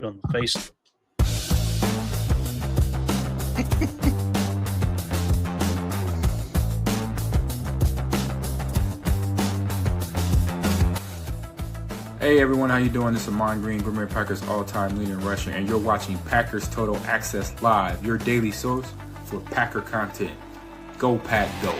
on the face. Hey everyone, how you doing? This is Amon Green, Green Bay Packers all-time leading rusher, and you're watching Packers Total Access Live, your daily source for Packer content. Go Pack, go!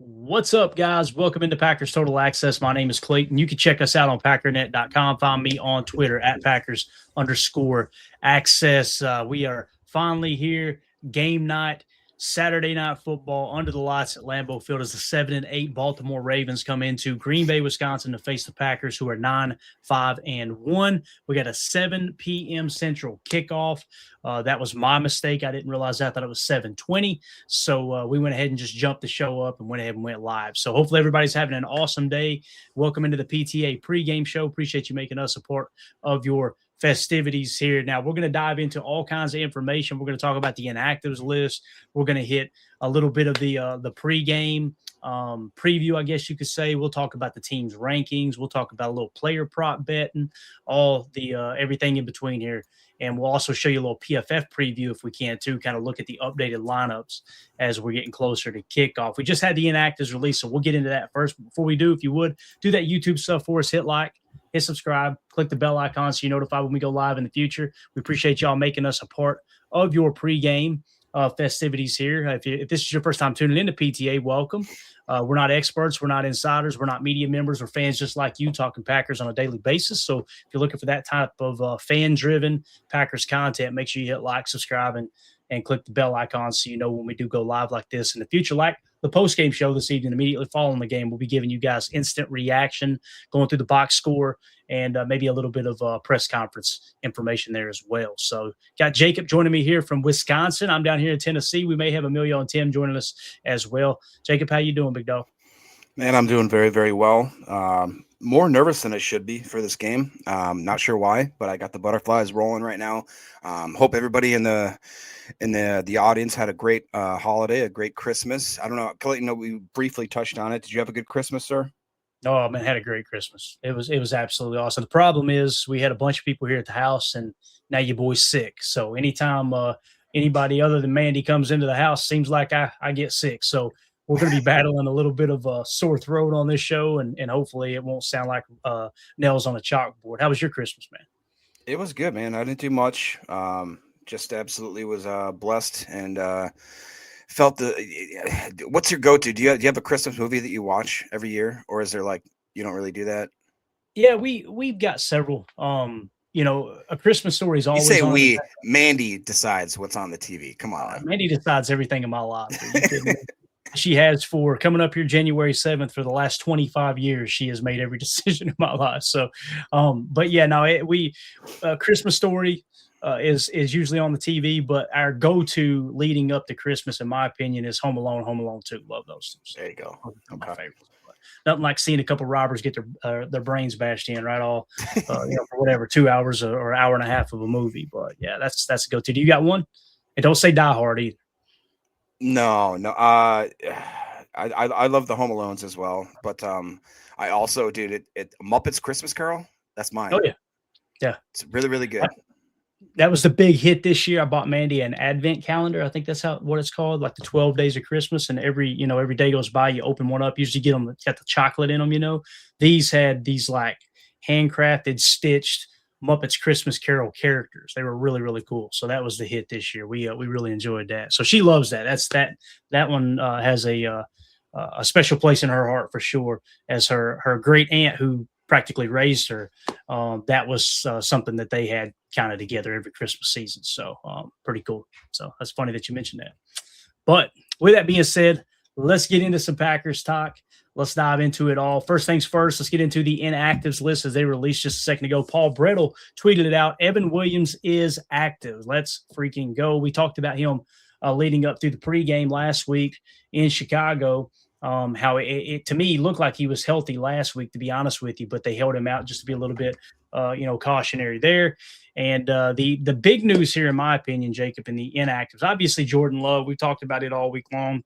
What's up, guys? Welcome into Packers Total Access. My name is Clayton. You can check us out on packernet.com. Find me on Twitter at Packers_access. We are finally here. Game night, Saturday night football under the lights at Lambeau Field as the 7-8 Baltimore Ravens come into Green Bay, Wisconsin to face the Packers, who are 9-5-1. We got a 7 p.m. Central kickoff. That was my mistake. I didn't realize that. I thought it was 7:20. So we went ahead and just jumped the show up and went ahead and went live. So hopefully everybody's having an awesome day. Welcome into the PTA pregame show. Appreciate you making us a part of your festivities here. Now, we're going to dive into all kinds of information. We're going to talk about the inactives list. We're going to hit a little bit of the pregame preview, I guess you could say. We'll talk about the team's rankings. We'll talk about a little player prop betting, all the everything in between here. And we'll also show you a little PFF preview if we can, too, kind of look at the updated lineups as we're getting closer to kickoff. We just had the inactives released, so we'll get into that first. But before we do, if you would, do that YouTube stuff for us. Hit like, hit subscribe, click the bell icon so you're notified when we go live in the future. We appreciate y'all making us a part of your pregame festivities here. If this is your first time tuning into PTA, welcome. We're not experts. We're not insiders. We're not media members. We're fans just like you talking Packers on a daily basis. So if you're looking for that type of fan-driven Packers content, make sure you hit like, subscribe, and click the bell icon so you know when we do go live like this in the future. Like the post-game show this evening, immediately following the game, we'll be giving you guys instant reaction, going through the box score, and maybe a little bit of press conference information there as well. So got Jacob joining me here from Wisconsin. I'm down here in Tennessee. We may have Emilio and Tim joining us as well. Jacob, how you doing, big dog? Man, I'm doing very, very well. More nervous than I should be for this game. Not sure why, but I got the butterflies rolling right now. Hope everybody in the audience had a great holiday, a great Christmas. I don't know, Clayton, we briefly touched on it. Did you have a good Christmas, sir? Oh, man, had a great Christmas. It was absolutely awesome. The problem is we had a bunch of people here at the house, and now your boy's sick. So anytime anybody other than Mandy comes into the house, seems like I get sick. So we're going to be battling a little bit of a sore throat on this show, and hopefully it won't sound like nails on a chalkboard. How was your Christmas, man? It was good, man. I didn't do much. Just absolutely was blessed and felt what's your go-to? Do you have a Christmas movie that you watch every year, or is there like you don't really do that? Yeah, we've got several. A Christmas Story is always. You say Mandy decides what's on the TV. Come on, Mandy decides everything in my life. She has for coming up here January 7th for the last 25 years. She has made every decision in my life. So, but yeah, no, Christmas Story is usually on the TV, but our go-to leading up to Christmas, in my opinion, is Home Alone, Home Alone 2. Love those two. There you go. My favorites. Nothing like seeing a couple robbers get their brains bashed in, right? All for whatever 2 hours or hour and a half of a movie. But yeah, that's a go-to. Do you got one? And don't say Die Hard either. No. I love the Home Alones as well, but I also did it Muppets Christmas Carol. That's mine. Oh yeah, it's really, really good. That was the big hit this year. I bought Mandy an advent calendar. I think that's what it's called, like the 12 days of Christmas. And every day goes by, you open one up. Usually got the chocolate in them. These had these like handcrafted, stitched Muppets Christmas Carol characters. They were really, really cool. So that was the hit this year. We really enjoyed that. So she loves that. That one has a special place in her heart for sure. As her great aunt who practically raised her, that was something that they had kind of together every Christmas season. So pretty cool. So that's funny that you mentioned that. But with that being said, let's get into some Packers talk. Let's dive into it all. First things first, let's get into the inactives list as they released just a second ago. Paul Brettel tweeted it out. Evan Williams is active. Let's freaking go. We talked about him leading up through the pregame last week in Chicago. How it to me looked like he was healthy last week, to be honest with you, but they held him out just to be a little bit, cautionary there. And the big news here, in my opinion, Jacob, in the inactives, obviously Jordan Love. We talked about it all week long.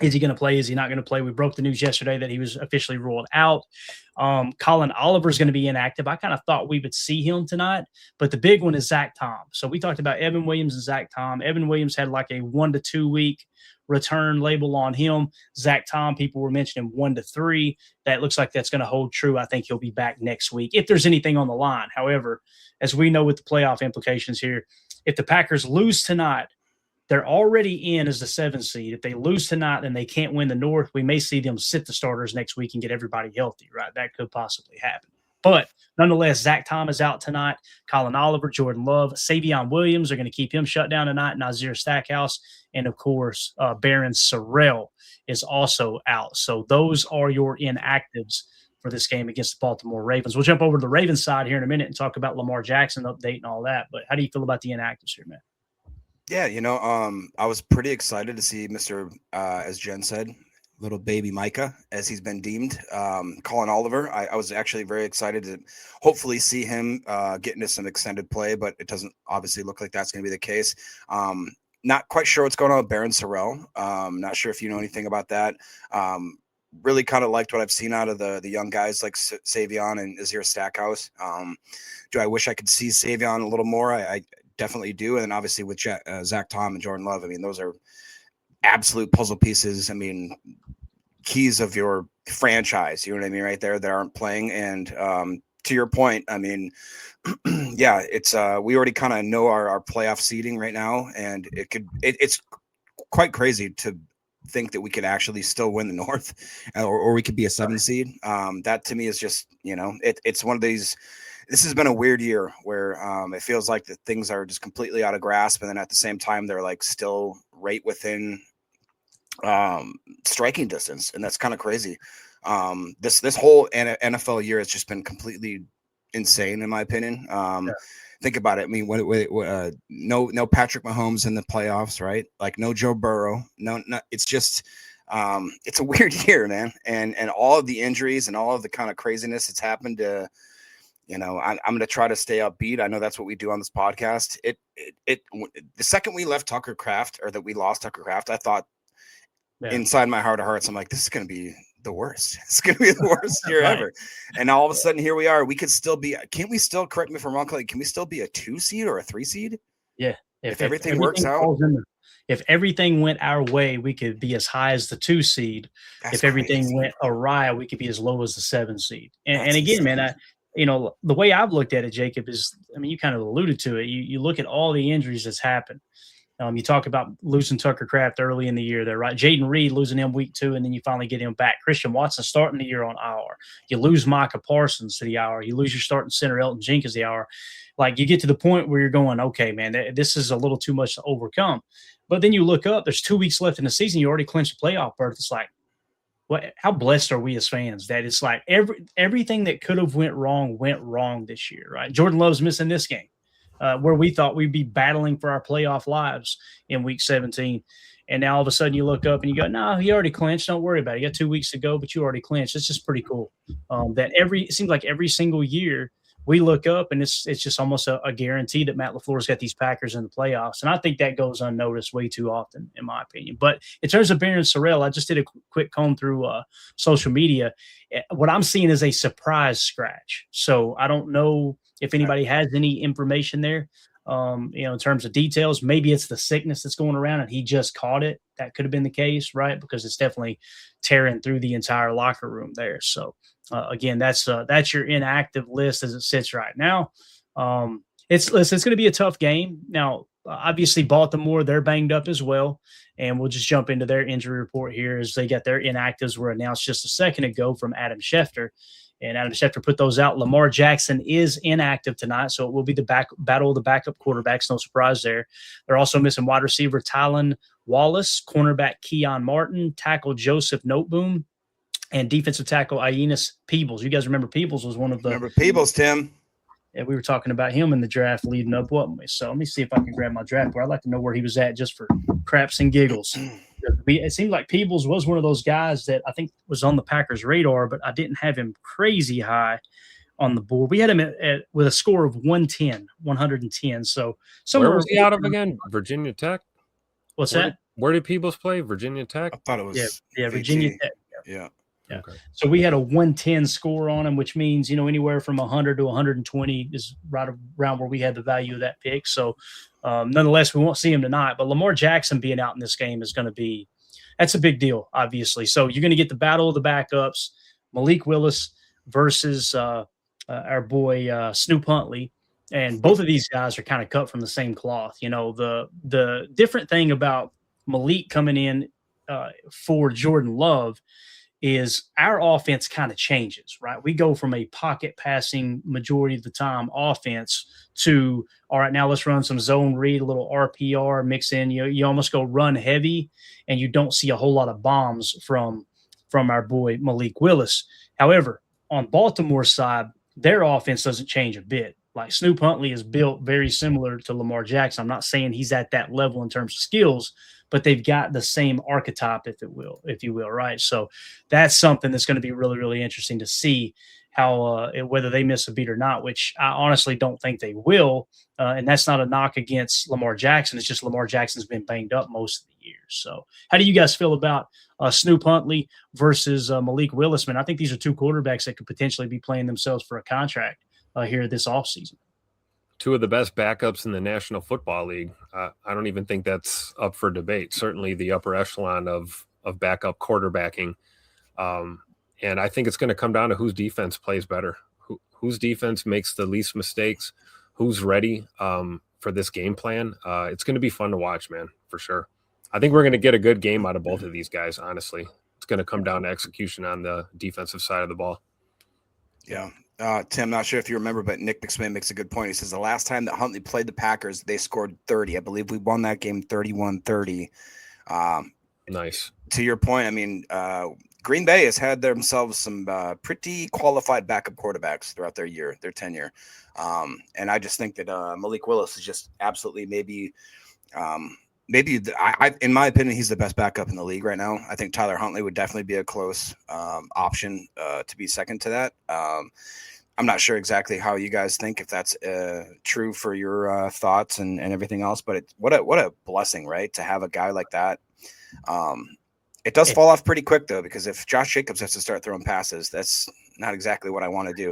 Is he going to play? Is he not going to play? We broke the news yesterday that he was officially ruled out. Colin Oliver is going to be inactive. I kind of thought we would see him tonight, but the big one is Zach Tom. So we talked about Evan Williams and Zach Tom. Evan Williams had like a 1 to 2 week return label on him. Zach Tom, people were mentioning 1 to 3. That looks like that's going to hold true. I think he'll be back next week if there's anything on the line. However, as we know with the playoff implications here, if the Packers lose tonight, they're already in as the 7 seed. If they lose tonight and they can't win the North, we may see them sit the starters next week and get everybody healthy, right? That could possibly happen. But nonetheless, Zach Tom is out tonight. Colin Oliver, Jordan Love, Savion Williams are going to keep him shut down tonight. Nazir Stackhouse, and of course, Baron Sorrell is also out. So those are your inactives for this game against the Baltimore Ravens. We'll jump over to the Ravens side here in a minute and talk about Lamar Jackson update and all that. But how do you feel about the inactives here, man? Yeah, I was pretty excited to see Mr. As Jen said, little baby Micah, as he's been deemed, Colin Oliver. I was actually very excited to hopefully see him get into some extended play, but it doesn't obviously look like that's going to be the case. Not quite sure what's going on with Baron Sorrell. Not sure if you know anything about that. Really kind of liked what I've seen out of the young guys like Savion and Nazir Stackhouse. Do I wish I could see Savion a little more? I definitely do. And then obviously with Zach Tom and Jordan Love, I mean, those are absolute puzzle pieces. I mean, keys of your franchise, you know what I mean, right there, that aren't playing. And to your point, I mean, yeah, it's we already kind of know our playoff seeding right now, and it's quite crazy to think that we could actually still win the North, or we could be a 7 seed. That to me is just, it's one of these. This has been a weird year where it feels like that things are just completely out of grasp, and then at the same time they're like still right within striking distance, and that's kind of crazy. This whole NFL year has just been completely insane, in my opinion. Think about it. I mean, no Patrick Mahomes in the playoffs, right? Like no Joe Burrow. No, it's just it's a weird year, man. And all of the injuries and all of the kind of craziness that's happened to. I'm going to try to stay upbeat. I know that's what we do on this podcast. The second we left Tucker Kraft, or that we lost Tucker Kraft, I thought inside my heart of hearts, I'm like, this is going to be the worst. It's going to be the worst year ever. And all of a sudden, here we are. We could still be. Can't we still? Correct me if I'm wrong, Clay. Can we still be a 2 seed or a 3 seed? Yeah, if everything works out. If everything went our way, we could be as high as the 2 seed. If everything went awry, we could be as low as the 7 seed. And again, man, the way I've looked at it, Jacob, is, I mean, you kind of alluded to it. You look at all the injuries that's happened. You talk about losing Tucker Kraft early in the year there, right? Jaden Reed losing him week 2, and then you finally get him back. Christian Watson starting the year on IR. You lose Micah Parsons to the IR. You lose your starting center, Elton Jenkins, the IR. Like, you get to the point where you're going, okay, man, this is a little too much to overcome. But then you look up, there's 2 weeks left in the season. You already clinched a playoff berth. It's like, how blessed are we as fans that it's like everything that could have went wrong this year, right? Jordan Love's missing this game, where we thought we'd be battling for our playoff lives in week 17. And now all of a sudden you look up and you go, no, he already clinched. Don't worry about it. You got 2 weeks to go, but you already clinched. It's just pretty cool. It seems like every single year we look up and it's just almost a guarantee that Matt LaFleur's got these Packers in the playoffs. And I think that goes unnoticed way too often, in my opinion. But in terms of Baron Sorrell, I just did a quick comb through social media. What I'm seeing is a surprise scratch. So I don't know if anybody has any information there, in terms of details. Maybe it's the sickness that's going around and he just caught it. That could have been the case, right? Because it's definitely tearing through the entire locker room there. So, again, that's your inactive list as it sits right now. It's going to be a tough game. Now, obviously, Baltimore, they're banged up as well. And we'll just jump into their injury report here as they got their inactives were announced just a second ago from Adam Schefter. And Adam Schefter put those out. Lamar Jackson is inactive tonight, so it will be the battle of the backup quarterbacks. No surprise there. They're also missing wide receiver Tylan Wallace, cornerback Keon Martin, tackle Joseph Noteboom, and defensive tackle Ioannis Peebles. You guys remember Peebles was one of the – Remember Peebles, Tim. Yeah, we were talking about him in the draft leading up, wasn't we? So let me see if I can grab my draft board. I'd like to know where he was at just for craps and giggles. It seemed like Peebles was one of those guys that I think was on the Packers' radar, but I didn't have him crazy high on the board. We had him with a score of 110. So Where somewhere. was he out of again? Virginia Tech? What's that? Where did Peebles play? Virginia Tech? I thought it was Virginia Tech. Yeah. Yeah. Okay. So we had a 110 score on him, which means, anywhere from 100 to 120 is right around where we had the value of that pick. So nonetheless, we won't see him tonight. But Lamar Jackson being out in this game is going to be – that's a big deal, obviously. So you're going to get the battle of the backups, Malik Willis versus our boy Snoop Huntley. And both of these guys are kind of cut from the same cloth. The different thing about Malik coming in for Jordan Love is our offense kind of changes, right? We go from a pocket passing majority of the time offense to, all right, now let's run some zone read, a little RPR mix in. You almost go run heavy, and you don't see a whole lot of bombs from our boy Malik Willis. However, on Baltimore's side, their offense doesn't change a bit. Like Snoop Huntley is built very similar to Lamar Jackson. I'm not saying he's at that level in terms of skills, but they've got the same archetype, if you will, right? So that's something that's going to be really, really interesting to see how whether they miss a beat or not, which I honestly don't think they will. And that's not a knock against Lamar Jackson. It's just Lamar Jackson's been banged up most of the years. So how do you guys feel about Snoop Huntley versus Malik Willis? Man, I think these are two quarterbacks that could potentially be playing themselves for a contract here this offseason. Two of the best backups in the National Football League. I don't even think that's up for debate. Certainly the upper echelon of backup quarterbacking. And I think it's going to come down to whose defense plays better, whose defense makes the least mistakes, who's ready for this game plan. It's going to be fun to watch, man, for sure. I think we're going to get a good game out of both of these guys, honestly. It's going to come down to execution on the defensive side of the ball. Yeah. Tim, not sure if you remember, but Nick McSwain makes a good point. He says the last time that Huntley played the Packers, they scored 30. I believe we won that game 31-30. Nice. To your point, I mean, Green Bay has had themselves some pretty qualified backup quarterbacks throughout their tenure. And I just think that Malik Willis is just absolutely maybe in my opinion, he's the best backup in the league right now. I think Tyler Huntley would definitely be a close option to be second to that. I'm not sure exactly how you guys think, if that's true for your thoughts and everything else, but what a blessing, right? To have a guy like that. It does fall off pretty quick though, because if Josh Jacobs has to start throwing passes, that's not exactly what I want to do.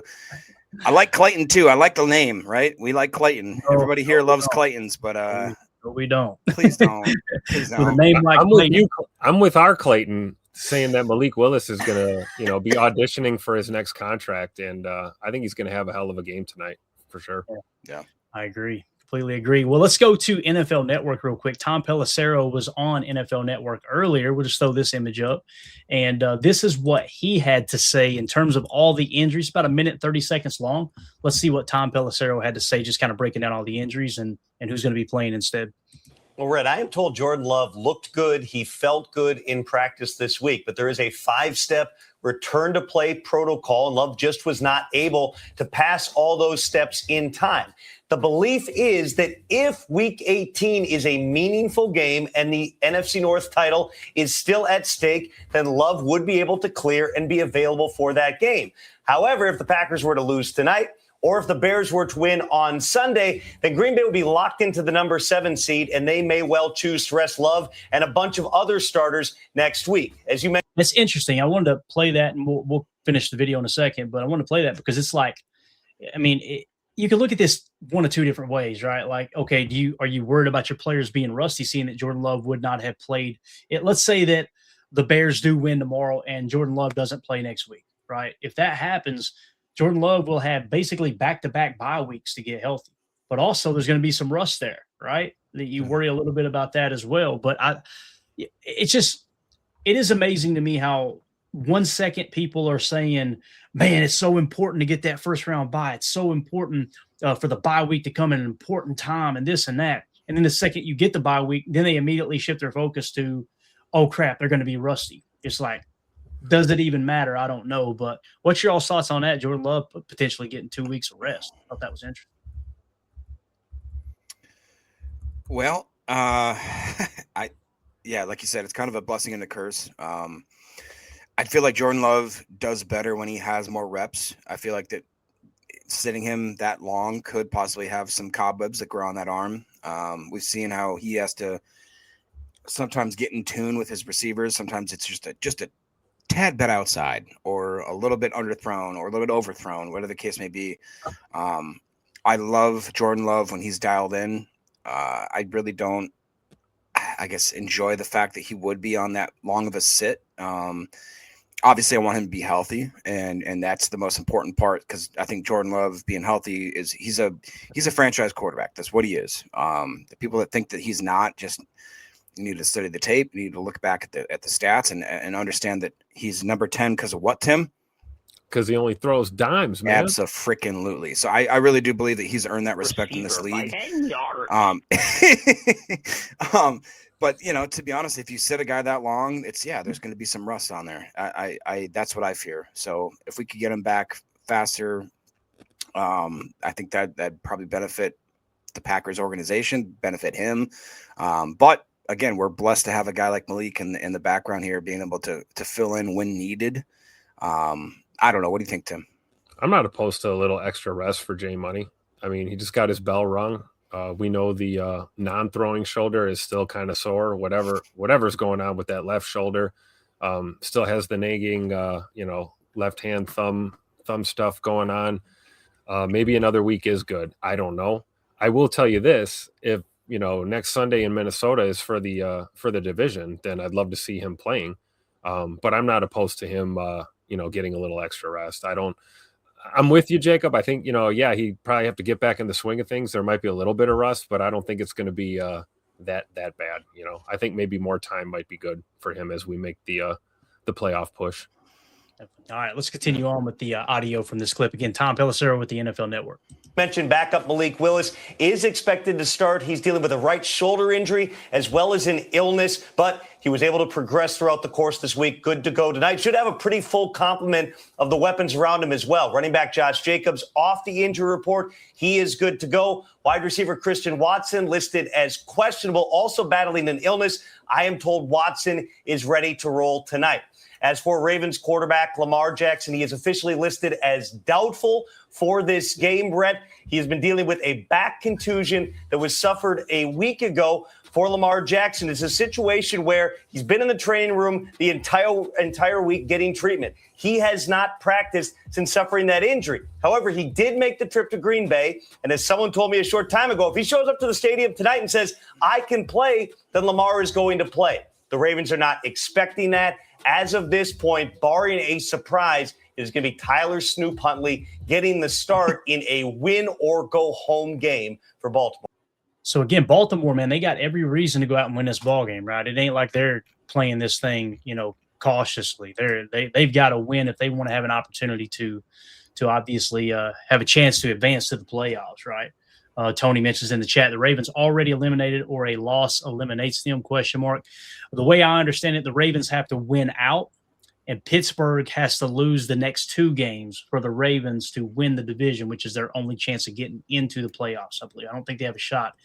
I like Clayton too. I like the name, right? We like Clayton. Everybody here loves Clayton's, but we don't. Please don't. Please don't. With a name like I'm with our Clayton, saying that Malik Willis is going to, be auditioning for his next contract, and I think he's going to have a hell of a game tonight for sure. Yeah, I agree. Completely agree. Well, let's go to NFL Network real quick. Tom Pelissero was on NFL Network earlier. We'll just throw this image up. And this is what he had to say in terms of all the injuries, about 1 minute, 30 seconds long. Let's see what Tom Pelissero had to say, just kind of breaking down all the injuries and who's going to be playing instead. Well, Red, I am told Jordan Love looked good. He felt good in practice this week, but there is a 5-step return to play protocol, and Love just was not able to pass all those steps in time. The belief is that if Week 18 is a meaningful game and the NFC North title is still at stake, then Love would be able to clear and be available for that game. However, if the Packers were to lose tonight, or if the Bears were to win on Sunday, then Green Bay would be locked into the number 7 seed, and they may well choose to rest Love and a bunch of other starters next week. As you mentioned, it's interesting. I wanted to play that, and we'll finish the video in a second, but I want to play that because it's like, I mean, you can look at this one of two different ways, right? Like, okay, are you worried about your players being rusty, seeing that Jordan Love would not have played it? Let's say that the Bears do win tomorrow and Jordan Love doesn't play next week, right? If that happens, Jordan Love will have basically back-to-back bye weeks to get healthy. But also there's going to be some rust there, right? That you worry a little bit about that as well. But it is amazing to me how 1 second people are saying, man, it's so important to get that first-round bye. It's so important for the bye week to come in an important time and this and that. And then the second you get the bye week, then they immediately shift their focus to, oh, crap, they're going to be rusty. It's like, does it even matter? I don't know. But what's your all thoughts on that? Jordan Love potentially getting 2 weeks of rest. I thought that was interesting. Well, like you said, it's kind of a blessing and a curse. I feel like Jordan Love does better when he has more reps. I feel like that sitting him that long could possibly have some cobwebs that grow on that arm. We've seen how he has to sometimes get in tune with his receivers. Sometimes it's just a tad bit outside or a little bit underthrown or a little bit overthrown, whatever the case may be. I love Jordan Love when he's dialed in. I really don't, I guess, enjoy the fact that he would be on that long of a sit. Obviously, I want him to be healthy, and that's the most important part, because I think Jordan Love being healthy is he's a franchise quarterback. That's what he is. The people that think that he's not, just you need to study the tape. You need to look back at the stats and understand that he's number 10 because of what, Tim? Because he only throws dimes, man. Abso-freaking-lutely. So I really do believe that he's earned that respect in this league. But to be honest, if you sit a guy that long, there's going to be some rust on there. I that's what I fear. So if we could get him back faster, I think that'd probably benefit the Packers organization, benefit him. But again, we're blessed to have a guy like Malik in the background here, being able to fill in when needed. I don't know. What do you think, Tim? I'm not opposed to a little extra rest for Jay Money. I mean, he just got his bell rung. We know the non-throwing shoulder is still kind of sore. Whatever's going on with that left shoulder, still has the nagging, left hand thumb stuff going on. Maybe another week is good. I don't know. I will tell you this: if next Sunday in Minnesota is for the division, then I'd love to see him playing. But I'm not opposed to him, getting a little extra rest. I'm with you, Jacob. I think, he'd probably have to get back in the swing of things. There might be a little bit of rust, but I don't think it's going to be that bad. I think maybe more time might be good for him as we make the playoff push. All right, let's continue on with the audio from this clip. Again, Tom Pelissero with the NFL Network. Mentioned backup Malik Willis is expected to start. He's dealing with a right shoulder injury as well as an illness, but he was able to progress throughout the course this week. Good to go tonight. Should have a pretty full complement of the weapons around him as well. Running back Josh Jacobs off the injury report. He is good to go. Wide receiver Christian Watson listed as questionable, also battling an illness. I am told Watson is ready to roll tonight. As for Ravens quarterback Lamar Jackson, he is officially listed as doubtful for this game, Brett. He has been dealing with a back contusion that was suffered a week ago. For Lamar Jackson, it's a situation where he's been in the training room the entire week getting treatment. He has not practiced since suffering that injury. However, he did make the trip to Green Bay, and as someone told me a short time ago, if he shows up to the stadium tonight and says, I can play, then Lamar is going to play. The Ravens are not expecting that. As of this point, barring a surprise, it is going to be Tyler Snoop Huntley getting the start in a win-or-go-home game for Baltimore. So, again, Baltimore, man, they got every reason to go out and win this ball game, right? It ain't like they're playing this thing, cautiously. They've got to win if they want to have an opportunity to obviously have a chance to advance to the playoffs, right? Tony mentions in the chat, the Ravens already eliminated or a loss eliminates them, ? The way I understand it, the Ravens have to win out, and Pittsburgh has to lose the next 2 games for the Ravens to win the division, which is their only chance of getting into the playoffs, I believe. I don't think they have a shot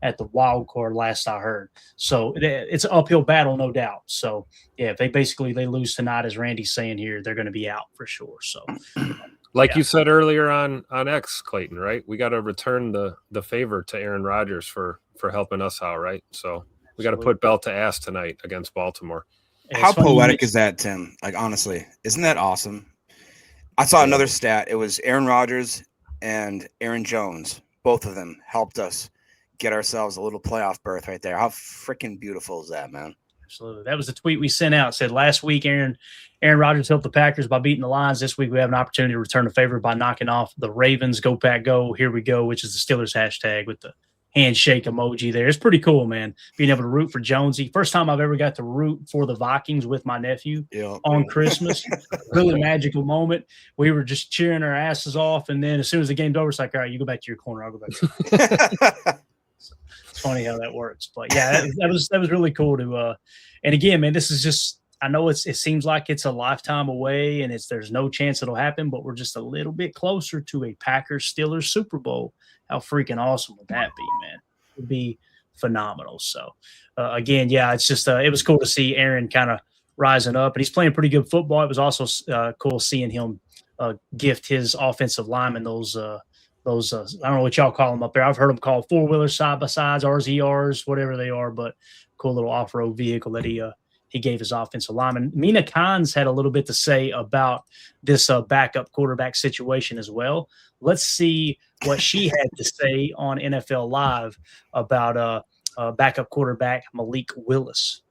at the wild card last I heard. So it's an uphill battle, no doubt. So, yeah, if they lose tonight, as Randy's saying here, they're going to be out for sure. So, you said earlier on X, Clayton, right? We got to return the favor to Aaron Rodgers for helping us out, right? So we got to put belt to ass tonight against Baltimore. How poetic is that, Tim? Like, honestly, isn't that awesome? I saw another stat. It was Aaron Rodgers and Aaron Jones. Both of them helped us get ourselves a little playoff berth right there. How freaking beautiful is that, man? Absolutely. That was the tweet we sent out. It said last week, Aaron Rodgers helped the Packers by beating the Lions. This week, we have an opportunity to return the favor by knocking off the Ravens. Go Pack Go. Here we go, which is the Steelers hashtag with the handshake emoji there. It's pretty cool, man, being able to root for Jonesy. First time I've ever got to root for the Vikings with my nephew on Christmas. Really magical moment. We were just cheering our asses off, and then as soon as the game's over, it's like, all right, you go back to your corner. I'll go back to your corner. It's funny how that works. But, yeah, that was really cool to and, again, man, this is just – I know it seems like it's a lifetime away and there's no chance it'll happen, but we're just a little bit closer to a Packers-Steelers Super Bowl. How freaking awesome would that be, man? It would be phenomenal. So, again, yeah, it's just it was cool to see Aaron kind of rising up, and he's playing pretty good football. It was also cool seeing him gift his offensive linemen those I don't know what y'all call them up there. I've heard them called four-wheelers, side-by-sides, RZRs, whatever they are, but cool little off-road vehicle that he gave his offensive lineman. Mina Kimes had a little bit to say about this backup quarterback situation as well. Let's see what she had to say on NFL Live about backup quarterback Malik Willis.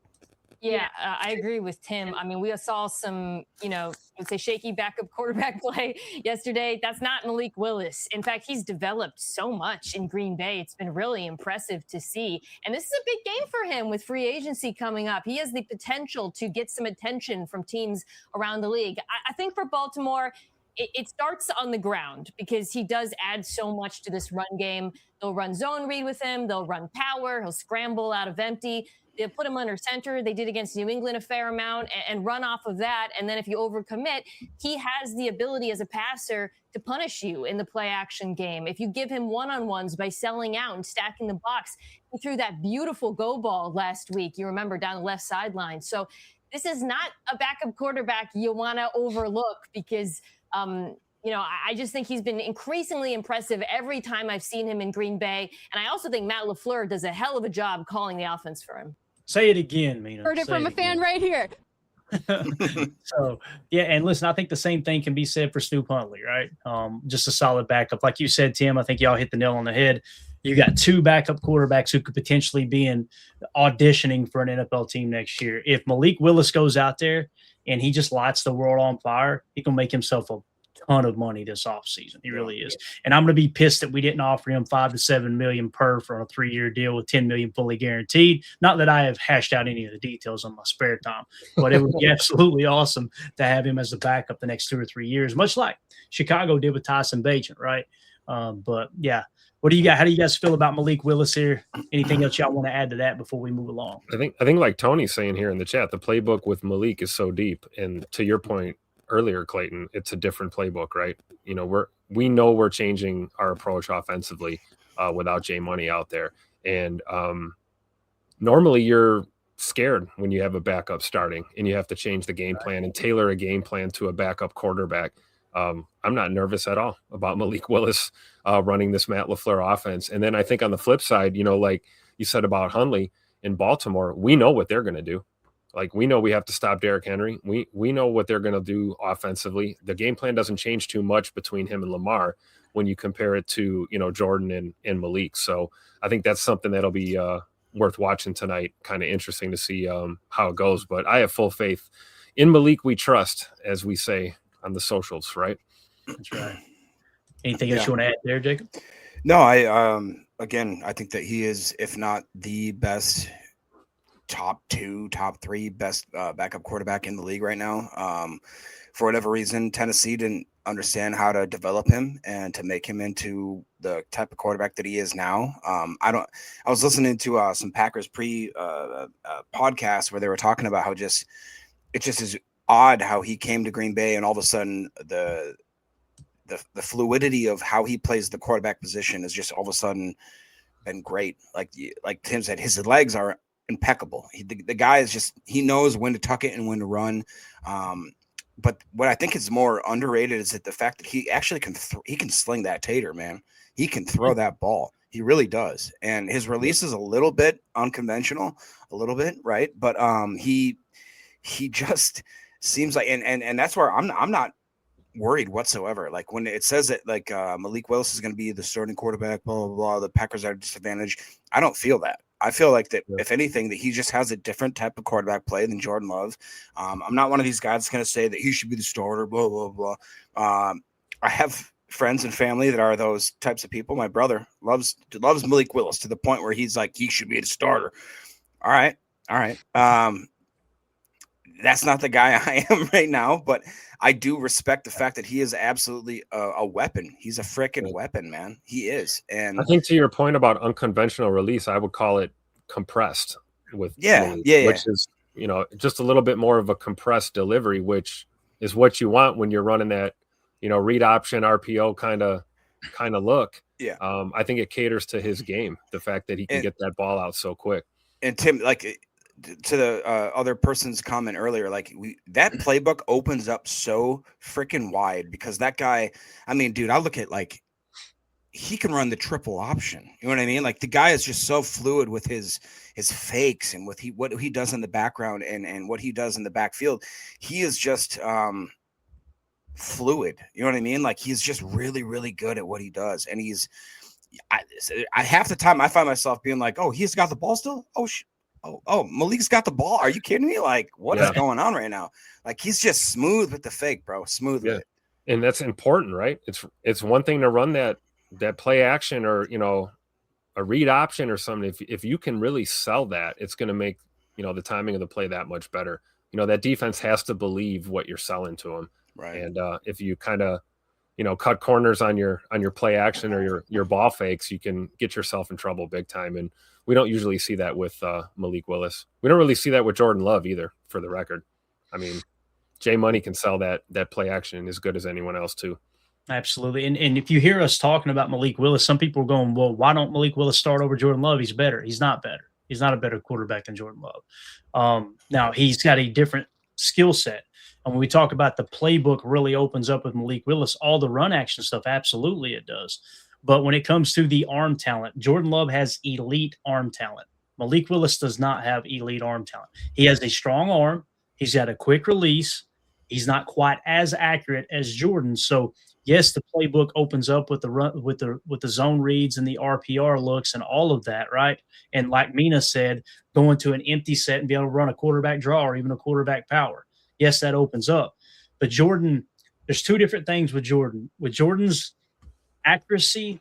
Yeah, I agree with Tim. I mean, we saw some, let's say shaky backup quarterback play yesterday. That's not Malik Willis. In fact, he's developed so much in Green Bay. It's been really impressive to see. And this is a big game for him with free agency coming up. He has the potential to get some attention from teams around the league. I think for Baltimore, it starts on the ground because he does add so much to this run game. They'll run zone read with him. They'll run power. He'll scramble out of empty. They'll put him under center. They did against New England a fair amount and run off of that. And then if you overcommit, he has the ability as a passer to punish you in the play action game. If you give him one-on-ones by selling out and stacking the box, he threw that beautiful go ball last week. You remember down the left sideline. So this is not a backup quarterback you want to overlook because I just think he's been increasingly impressive every time I've seen him in Green Bay. And I also think Matt LaFleur does a hell of a job calling the offense for him. Say it again, Mina. Heard it from a fan right here. So, yeah, and listen, I think the same thing can be said for Stu Huntley, right? Just a solid backup. Like you said, Tim, I think y'all hit the nail on the head. You got two backup quarterbacks who could potentially be auditioning for an NFL team next year. If Malik Willis goes out there and he just lights the world on fire, he can make himself a ton of money this offseason. He really is. And I'm going to be pissed that we didn't offer him $5 to $7 million per for a 3-year deal with $10 million fully guaranteed. Not that I have hashed out any of the details on my spare time, but it would be absolutely awesome to have him as a backup the next 2 or 3 years, much like Chicago did with Tyson Bagent, right? But yeah, what do you got? How do you guys feel about Malik Willis here? Anything else y'all want to add to that before we move along? I think like Tony's saying here in the chat, the playbook with Malik is so deep. And to your point earlier, Clayton, it's a different playbook, right? We know we're changing our approach offensively without Jay Money out there. And normally you're scared when you have a backup starting and you have to change the game plan and tailor a game plan to a backup quarterback. I'm not nervous at all about Malik Willis running this Matt LaFleur offense. And then I think on the flip side, like you said about Hundley in Baltimore, we know what they're going to do. Like, we know we have to stop Derrick Henry. We know what they're going to do offensively. The game plan doesn't change too much between him and Lamar when you compare it to, Jordan and Malik. So I think that's something that'll be worth watching tonight. Kind of interesting to see how it goes. But I have full faith in Malik. We trust, as we say on the socials, right? That's right. Anything else you want to add there, Jacob? No, again, I think that he is, if not the best, top 2, top 3 best backup quarterback in the league right now. For whatever reason, Tennessee didn't understand how to develop him and to make him into the type of quarterback that he is now. I was listening to some Packers podcast where they were talking about how it just is odd how he came to Green Bay and all of a sudden the fluidity of how he plays the quarterback position is just all of a sudden been great. Like Tim said, his legs are impeccable. The guy is just, he knows when to tuck it and when to run. But what I think is more underrated is that the fact that he actually he can sling that tater, man. He can throw that ball. He really does. And his release is a little bit unconventional, a little bit, right? But he just seems like, and that's where I'm not worried whatsoever. Like when it says that like Malik Willis is going to be the starting quarterback, blah, blah, blah, the Packers are at a disadvantage. I don't feel that. I feel like that if anything, that he just has a different type of quarterback play than Jordan Love. I'm not one of these guys that's going to say that he should be the starter, blah, blah, blah. I have friends and family that are those types of people. My brother loves Malik Willis to the point where he's like, he should be the starter. All right. That's not the guy I am right now, but I do respect the fact that he is absolutely a weapon. He's a freaking weapon, man. He is. And I think to your point about unconventional release, I would call it compressed with which is, just a little bit more of a compressed delivery, which is what you want when you're running that, read option RPO kind of look. Yeah. I think it caters to his game, the fact that he can get that ball out so quick. And Tim, like to the other person's comment earlier, like that playbook opens up so freaking wide because that guy, I mean, dude, I look at like he can run the triple option. You know what I mean? Like the guy is just so fluid with his fakes and with what he does in the background and what he does in the backfield. He is just fluid. You know what I mean? Like he's just really, really good at what he does. And I half the time I find myself being like, oh, he's got the ball still. Oh, Malik's got the ball. Are you kidding me? Like, what is going on right now? Like, he's just smooth with the fake, bro. Smooth with it. And that's important, right? It's one thing to run that play action or, a read option or something. If you can really sell that, it's going to make, the timing of the play that much better. That defense has to believe what you're selling to them. Right. And if you kind of, cut corners on your play action or your ball fakes, you can get yourself in trouble big time. And we don't usually see that with Malik Willis. We don't really see that with Jordan Love either, for the record. I mean, Jay Money can sell that play action as good as anyone else too. Absolutely. And if you hear us talking about Malik Willis, some people are going, well, why don't Malik Willis start over Jordan Love? He's better. He's not better. He's not a better quarterback than Jordan Love. Now, he's got a different skill set. And when we talk about the playbook really opens up with Malik Willis, all the run action stuff, absolutely it does. But when it comes to the arm talent, Jordan Love has elite arm talent. Malik Willis does not have elite arm talent. He has a strong arm. He's got a quick release. He's not quite as accurate as Jordan. So, yes, the playbook opens up with the run, with the zone reads and the RPR looks and all of that, right? And like Mina said, going to an empty set and be able to run a quarterback draw or even a quarterback power. Yes, that opens up. But Jordan, there's two different things with Jordan. With Jordan's accuracy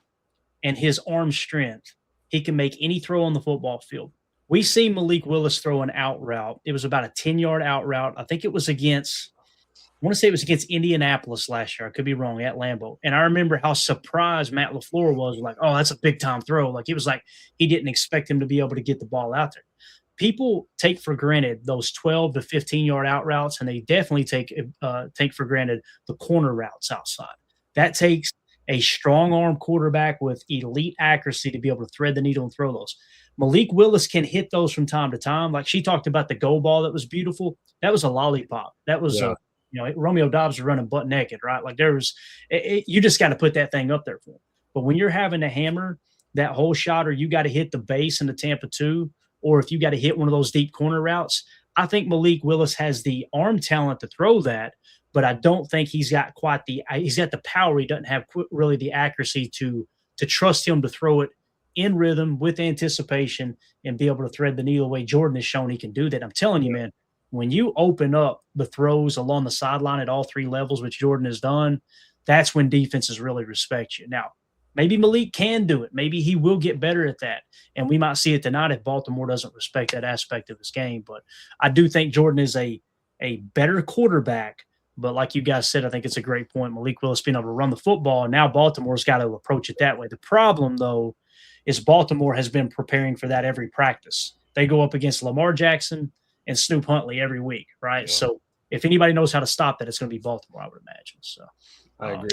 and his arm strength, he can make any throw on the football field. We see Malik Willis throw an out route. It was about a 10-yard out route. I think it was against Indianapolis last year. I could be wrong, at Lambeau. And I remember how surprised Matt LaFleur was, like, oh, that's a big-time throw. Like, it was like he didn't expect him to be able to get the ball out there. People take for granted those 12 to 15-yard out routes, and they definitely take for granted the corner routes outside. That takes a strong-arm quarterback with elite accuracy to be able to thread the needle and throw those. Malik Willis can hit those from time to time. Like she talked about the go ball that was beautiful. That was a lollipop. That was Romeo Dobbs was running butt naked, right? Like there was you just got to put that thing up there for him. But when you're having to hammer that whole shot or you got to hit the base in the Tampa 2, or if you got to hit one of those deep corner routes, I think Malik Willis has the arm talent to throw that, but I don't think he's got he's got the power. He doesn't have really the accuracy to trust him to throw it in rhythm with anticipation and be able to thread the needle the way Jordan has shown he can do that. I'm telling you, man, when you open up the throws along the sideline at all three levels, which Jordan has done, that's when defenses really respect you. Now, maybe Malik can do it. Maybe he will get better at that. And we might see it tonight if Baltimore doesn't respect that aspect of his game. But I do think Jordan is a better quarterback. But like you guys said, I think it's a great point. Malik Willis being able to run the football, and now Baltimore's got to approach it that way. The problem, though, is Baltimore has been preparing for that every practice. They go up against Lamar Jackson and Snoop Huntley every week, right? Yeah. So if anybody knows how to stop that, it's going to be Baltimore, I would imagine. So I agree.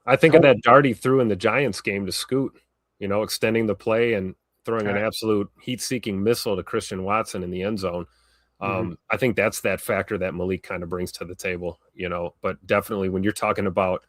I think of that dart he threw in the Giants game to Scoot, extending the play and throwing an absolute heat-seeking missile to Christian Watson in the end zone. I think that's that factor that Malik kind of brings to the table, but definitely when you're talking about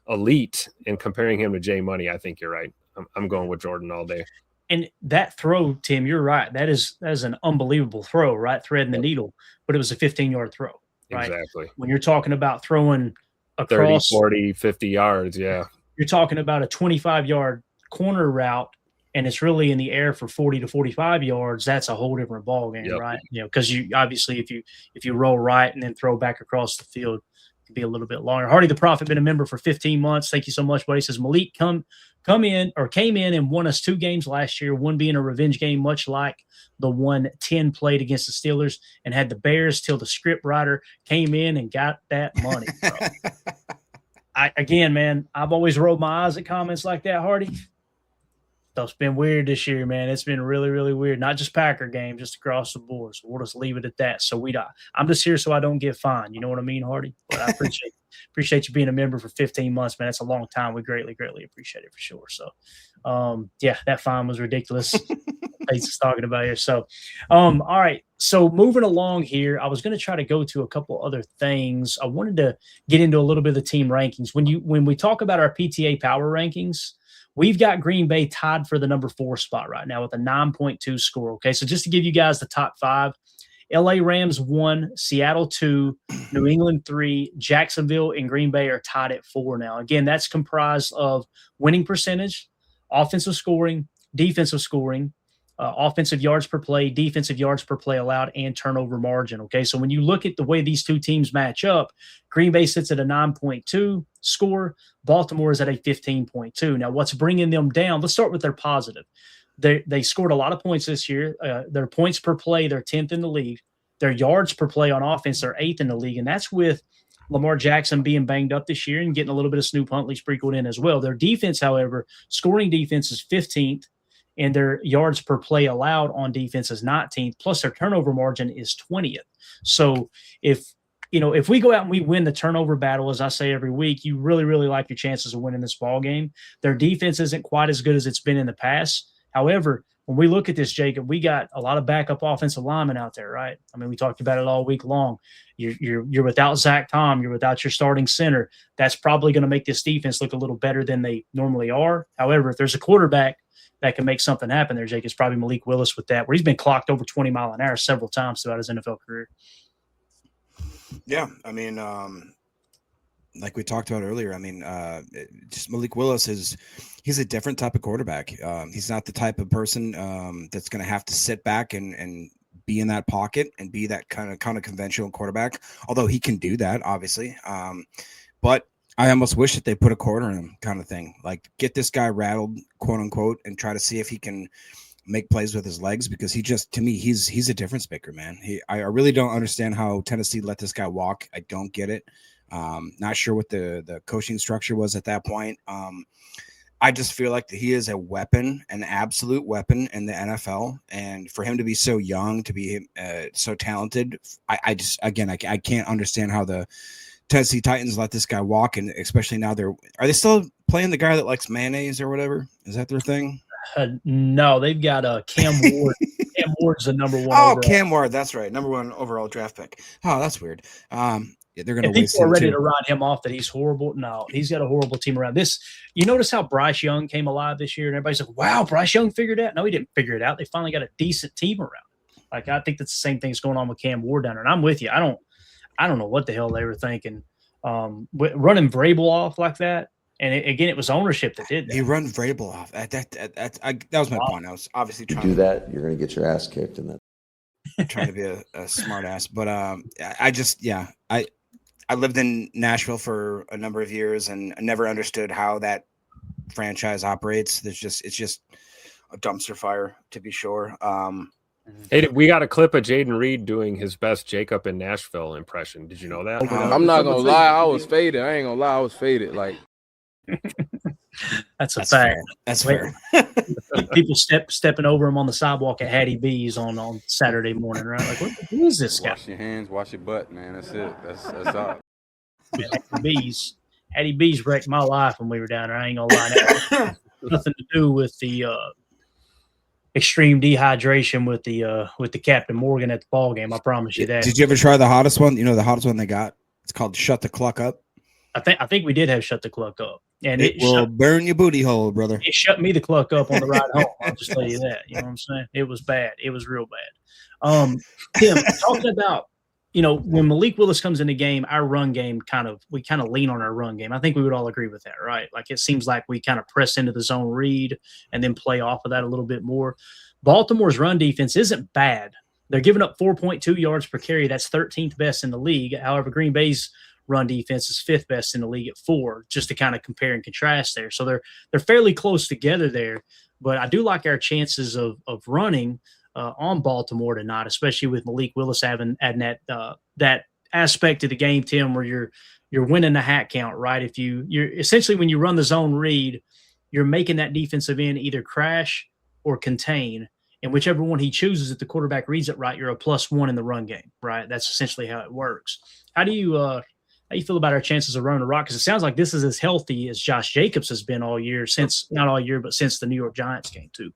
elite and comparing him to Jay Money, I think you're right. I'm going with Jordan all day. And that throw, Tim, you're right. That is an unbelievable throw, right? Threading the needle, but it was a 15-yard throw, right? Exactly. When you're talking about throwing across 30, 40, 50 yards, yeah. You're talking about a 25-yard corner route, and it's really in the air for 40 to 45 yards. That's a whole different ball game, right? Because you obviously if you roll right and then throw back across the field, it can be a little bit longer. Hardy the Prophet, been a member for 15 months. Thank you so much, buddy. He says Malik came in and won us 2 games last year, one being a revenge game, much like the 1-10 played against the Steelers, and had the Bears till the script writer came in and got that money, bro. Again, man, I've always rolled my eyes at comments like that, Hardy. Stuff's been weird this year, man. It's been really, really weird. Not just Packer games, just across the board. So we'll just leave it at that. So I'm just here so I don't get fined. You know what I mean, Hardy? But I appreciate you being a member for 15 months, man. That's a long time. We greatly, greatly appreciate it for sure. So, that fine was ridiculous. Bates is talking about here. So, all right. So moving along here, I was going to try to go to a couple other things. I wanted to get into a little bit of the team rankings. When we talk about our PTA power rankings, we've got Green Bay tied for the number 4 spot right now with a 9.2 score. Okay, so just to give you guys the top 5. LA Rams 1, Seattle 2, New England 3, Jacksonville and Green Bay are tied at 4 now. Again, that's comprised of winning percentage, offensive scoring, defensive scoring, offensive yards per play, defensive yards per play allowed, and turnover margin. Okay, so when you look at the way these two teams match up, Green Bay sits at a 9.2 score. Baltimore is at a 15.2. Now, what's bringing them down? Let's start with their positive. They scored a lot of points this year. Their points per play, they're 10th in the league. Their yards per play on offense, they're 8th in the league, and that's with Lamar Jackson being banged up this year and getting a little bit of Snoop Huntley sprinkled in as well. Their defense, however, scoring defense is 15th, and their yards per play allowed on defense is 19th, plus their turnover margin is 20th. So if we go out and we win the turnover battle, as I say every week, you really, really like your chances of winning this ball game. Their defense isn't quite as good as it's been in the past. However, when we look at this, Jacob, we got a lot of backup offensive linemen out there, right? I mean, we talked about it all week long. You're without Zach Tom. You're without your starting center. That's probably going to make this defense look a little better than they normally are. However, if there's a quarterback that can make something happen there, Jake, it's probably Malik Willis with that, where he's been clocked over 20 mile an hour several times throughout his NFL career. Yeah, I mean, like we talked about earlier, I mean, just Malik Willis he's a different type of quarterback. He's not the type of person that's going to have to sit back and be in that pocket and be that kind of conventional quarterback, although he can do that, obviously. But I almost wish that they put a quarter in him, kind of thing. Like, get this guy rattled, quote unquote, and try to see if he can make plays with his legs, because to me, he's a difference maker, man. I really don't understand how Tennessee let this guy walk. I don't get it. Not sure what the coaching structure was at that point. I just feel like he is a weapon, an absolute weapon in the NFL. And for him to be so young, to be so talented, I can't understand how the Tennessee Titans let this guy walk. And especially now are they still playing the guy that likes mayonnaise or whatever? Is that their thing? No, they've got Cam Ward. Cam Ward's the number 1. Oh, overall. Cam Ward. That's right. Number 1 overall draft pick. Oh, that's weird. Yeah, they're going to waste him. People are ready to write him off that he's horrible. No, he's got a horrible team around this. You notice how Bryce Young came alive this year, and everybody's like, "Wow, Bryce Young figured it out." No, he didn't figure it out. They finally got a decent team around him. Like, I think that's the same thing that's going on with Cam Ward down there. And I'm with you. I don't know what the hell they were thinking, running Vrabel off like that. And again, it was ownership that did that. He run Vrabel off. That was my point. I was obviously trying to do that. You're going to get your ass kicked, and then trying to be a smart ass. But I lived in Nashville for a number of years, and I never understood how that franchise operates. It's just a dumpster fire, to be sure. Hey, we got a clip of Jaden Reed doing his best Jacob in Nashville impression. Did you know that? I'm not gonna lie, I was faded. I ain't gonna lie, I was faded. Like, that's fact. Fair. That's fair. People stepping over him on the sidewalk at Hattie B's on Saturday morning, right? Like, who is this guy? Wash your hands, wash your butt, man. That's it. That's all. Hattie B's wrecked my life when we were down there. I ain't gonna lie. That nothing to do with the extreme dehydration with the Captain Morgan at the ball game. I promise you that. Did you ever try the hottest one? You know, the hottest one they got? It's called Shut the Cluck Up. I think we did have Shut the Cluck Up. And it will burn your booty hole, brother. It shut me the cluck up on the ride home. I'll just tell you that. You know what I'm saying? It was bad. It was real bad. Tim, talking about, when Malik Willis comes in the game, our run game we kind of lean on our run game. I think we would all agree with that, right? Like, it seems like we kind of press into the zone read and then play off of that a little bit more. Baltimore's run defense isn't bad. They're giving up 4.2 yards per carry. That's 13th best in the league. However, Green Bay's run defense is 5th best in the league at 4, just to kind of compare and contrast there. So they're fairly close together there, but I do like our chances of running on Baltimore tonight, especially with Malik Willis adding that aspect of the game, Tim, where you're winning the hat count, right? If you're essentially, when you run the zone read, you're making that defensive end either crash or contain, and whichever one he chooses, if the quarterback reads it right, you're a +1 in the run game, right? That's essentially how it works. How do you feel about our chances of running the rock? Because it sounds like this is as healthy as Josh Jacobs has been all year, since not all year, but since the New York Giants game too.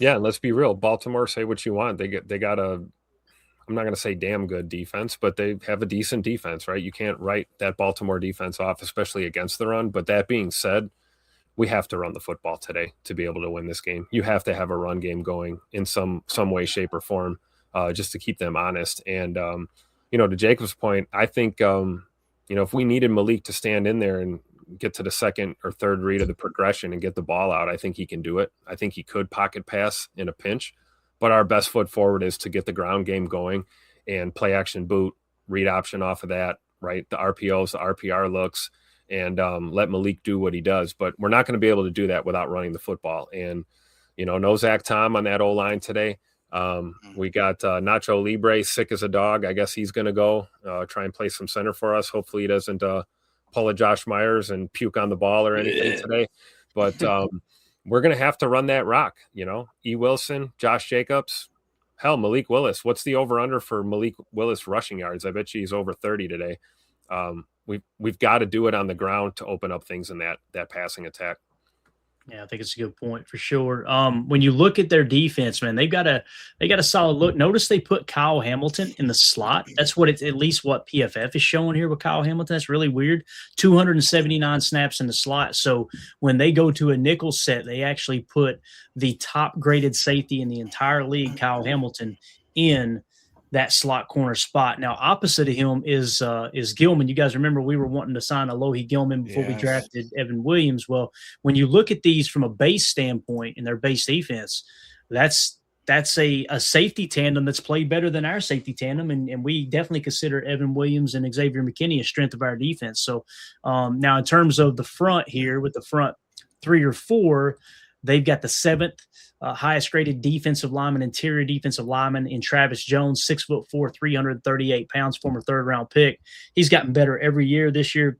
Yeah, and let's be real. Baltimore, say what you want. They got a, I'm not going to say damn good defense, but they have a decent defense, right? You can't write that Baltimore defense off, especially against the run. But that being said, we have to run the football today to be able to win this game. You have to have a run game going in some way, shape, or form, just to keep them honest. And to Jacob's point, I think if we needed Malik to stand in there and get to the second or third read of the progression and get the ball out, I think he can do it. I think he could pocket pass in a pinch, but our best foot forward is to get the ground game going and play action boot, read option off of that, right? The RPOs, the RPR looks, and let Malik do what he does. But we're not going to be able to do that without running the football. And, no Zach Tom on that O-line today. We got Nacho Libre sick as a dog. I guess he's going to go try and play some center for us. Hopefully he doesn't pull a Josh Myers and puke on the ball or anything today. But we're going to have to run that rock, E. Wilson, Josh Jacobs, hell, Malik Willis. What's the over-under for Malik Willis rushing yards? I bet you he's over 30 today. We've got to do it on the ground to open up things in that passing attack. Yeah, I think it's a good point for sure. When you look at their defense, man, they got a solid look. Notice they put Kyle Hamilton in the slot. That's what it's at least what PFF is showing here with Kyle Hamilton. That's really weird. 279 snaps in the slot. So when they go to a nickel set, they actually put the top graded safety in the entire league, Kyle Hamilton, in that slot corner spot. Now, opposite of him is Gilman. You guys remember we were wanting to sign Alohi Gilman before we drafted Evan Williams. Well, when you look at these from a base standpoint in their base defense, that's a safety tandem that's played better than our safety tandem, and we definitely consider Evan Williams and Xavier McKinney a strength of our defense. So now in terms of the front here, with the front 3 or 4, they've got the 7th highest graded defensive lineman, interior defensive lineman in Travis Jones, 6'4", 338 pounds, former 3rd-round pick. He's gotten better every year. This year,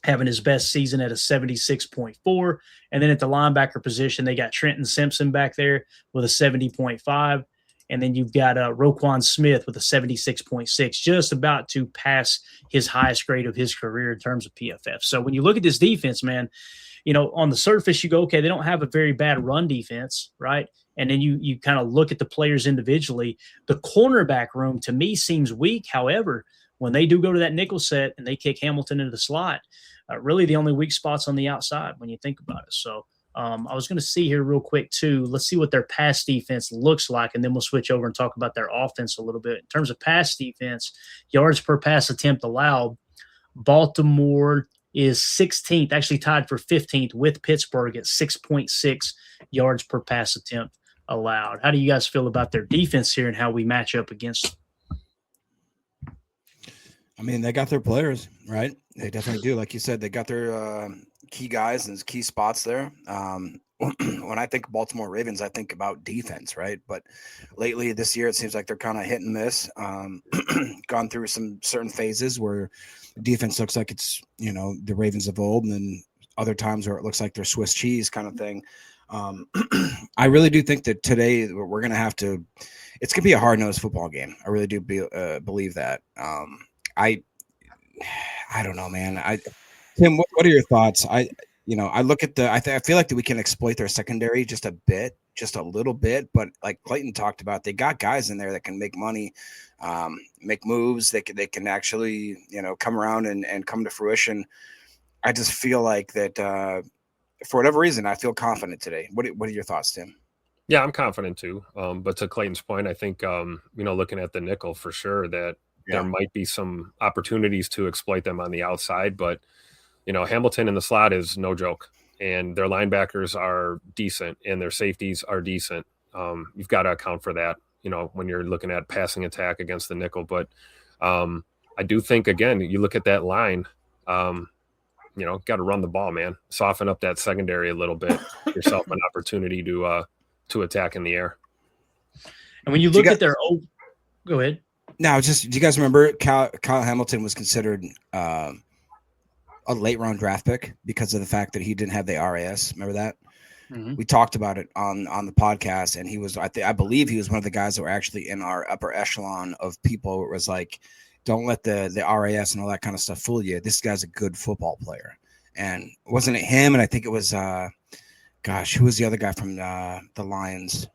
having his best season at a 76.4. And then at the linebacker position, they got Trenton Simpson back there with a 70.5. And then you've got Roquan Smith with a 76.6, just about to pass his highest grade of his career in terms of PFF. So when you look at this defense, man, on the surface, you go, okay, they don't have a very bad run defense, right? And then you kind of look at the players individually. The cornerback room, to me, seems weak. However, when they do go to that nickel set and they kick Hamilton into the slot, really the only weak spots on the outside when you think about it. So I was going to see here real quick, too. Let's see what their pass defense looks like, and then we'll switch over and talk about their offense a little bit. In terms of pass defense, yards per pass attempt allowed, Baltimore is 16th, actually tied for 15th with Pittsburgh at 6.6 yards per pass attempt allowed. How do you guys feel about their defense here and how we match up against them? I mean, they got their players, right? They definitely do. Like you said, they got their key guys and key spots there. When I think Baltimore Ravens, I think about defense, right? But lately this year, it seems like they're kind of hit and miss. Gone through some certain phases where defense looks like it's, the Ravens of old, and then other times where it looks like they're Swiss cheese kind of thing. I really do think that today we're going to have to – it's going to be a hard-nosed football game. I really do believe that. I don't know, man. Tim, what are your thoughts? I look at I feel like that we can exploit their secondary just a little bit, but like Clayton talked about, they got guys in there that can make money, make moves. They can actually, come around and come to fruition. I just feel like that for whatever reason, I feel confident today. What are your thoughts, Tim? Yeah, I'm confident too. But to Clayton's point, I think, looking at the nickel for sure that there might be some opportunities to exploit them on the outside, but Hamilton in the slot is no joke, and their linebackers are decent and their safeties are decent. You've got to account for that, when you're looking at passing attack against the nickel. But I do think, again, you look at that line, got to run the ball, man. Soften up that secondary a little bit. Yourself an opportunity to attack in the air. And when you look at their – go ahead. No, do you guys remember Kyle Hamilton was considered a late round draft pick because of the fact that he didn't have the RAS. Remember that? Mm-hmm. We talked about it on the podcast, and he was, I believe he was one of the guys that were actually in our upper echelon of people. It was like, don't let the RAS and all that kind of stuff fool you. This guy's a good football player. And wasn't it him? And I think it was, who was the other guy from the Lions?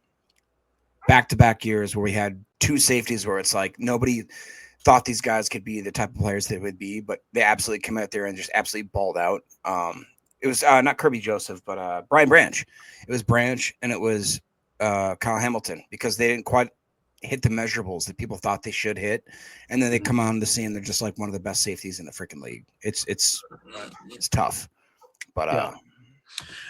back-to-back years where we had two safeties where it's like nobody thought these guys could be the type of players they would be, but they absolutely come out there and just absolutely balled out. It was not Kirby Joseph, but Brian Branch. It was Branch and it was Kyle Hamilton, because they didn't quite hit the measurables that people thought they should hit, and then they come on the scene. They're just like one of the best safeties in the freaking league. It's tough, but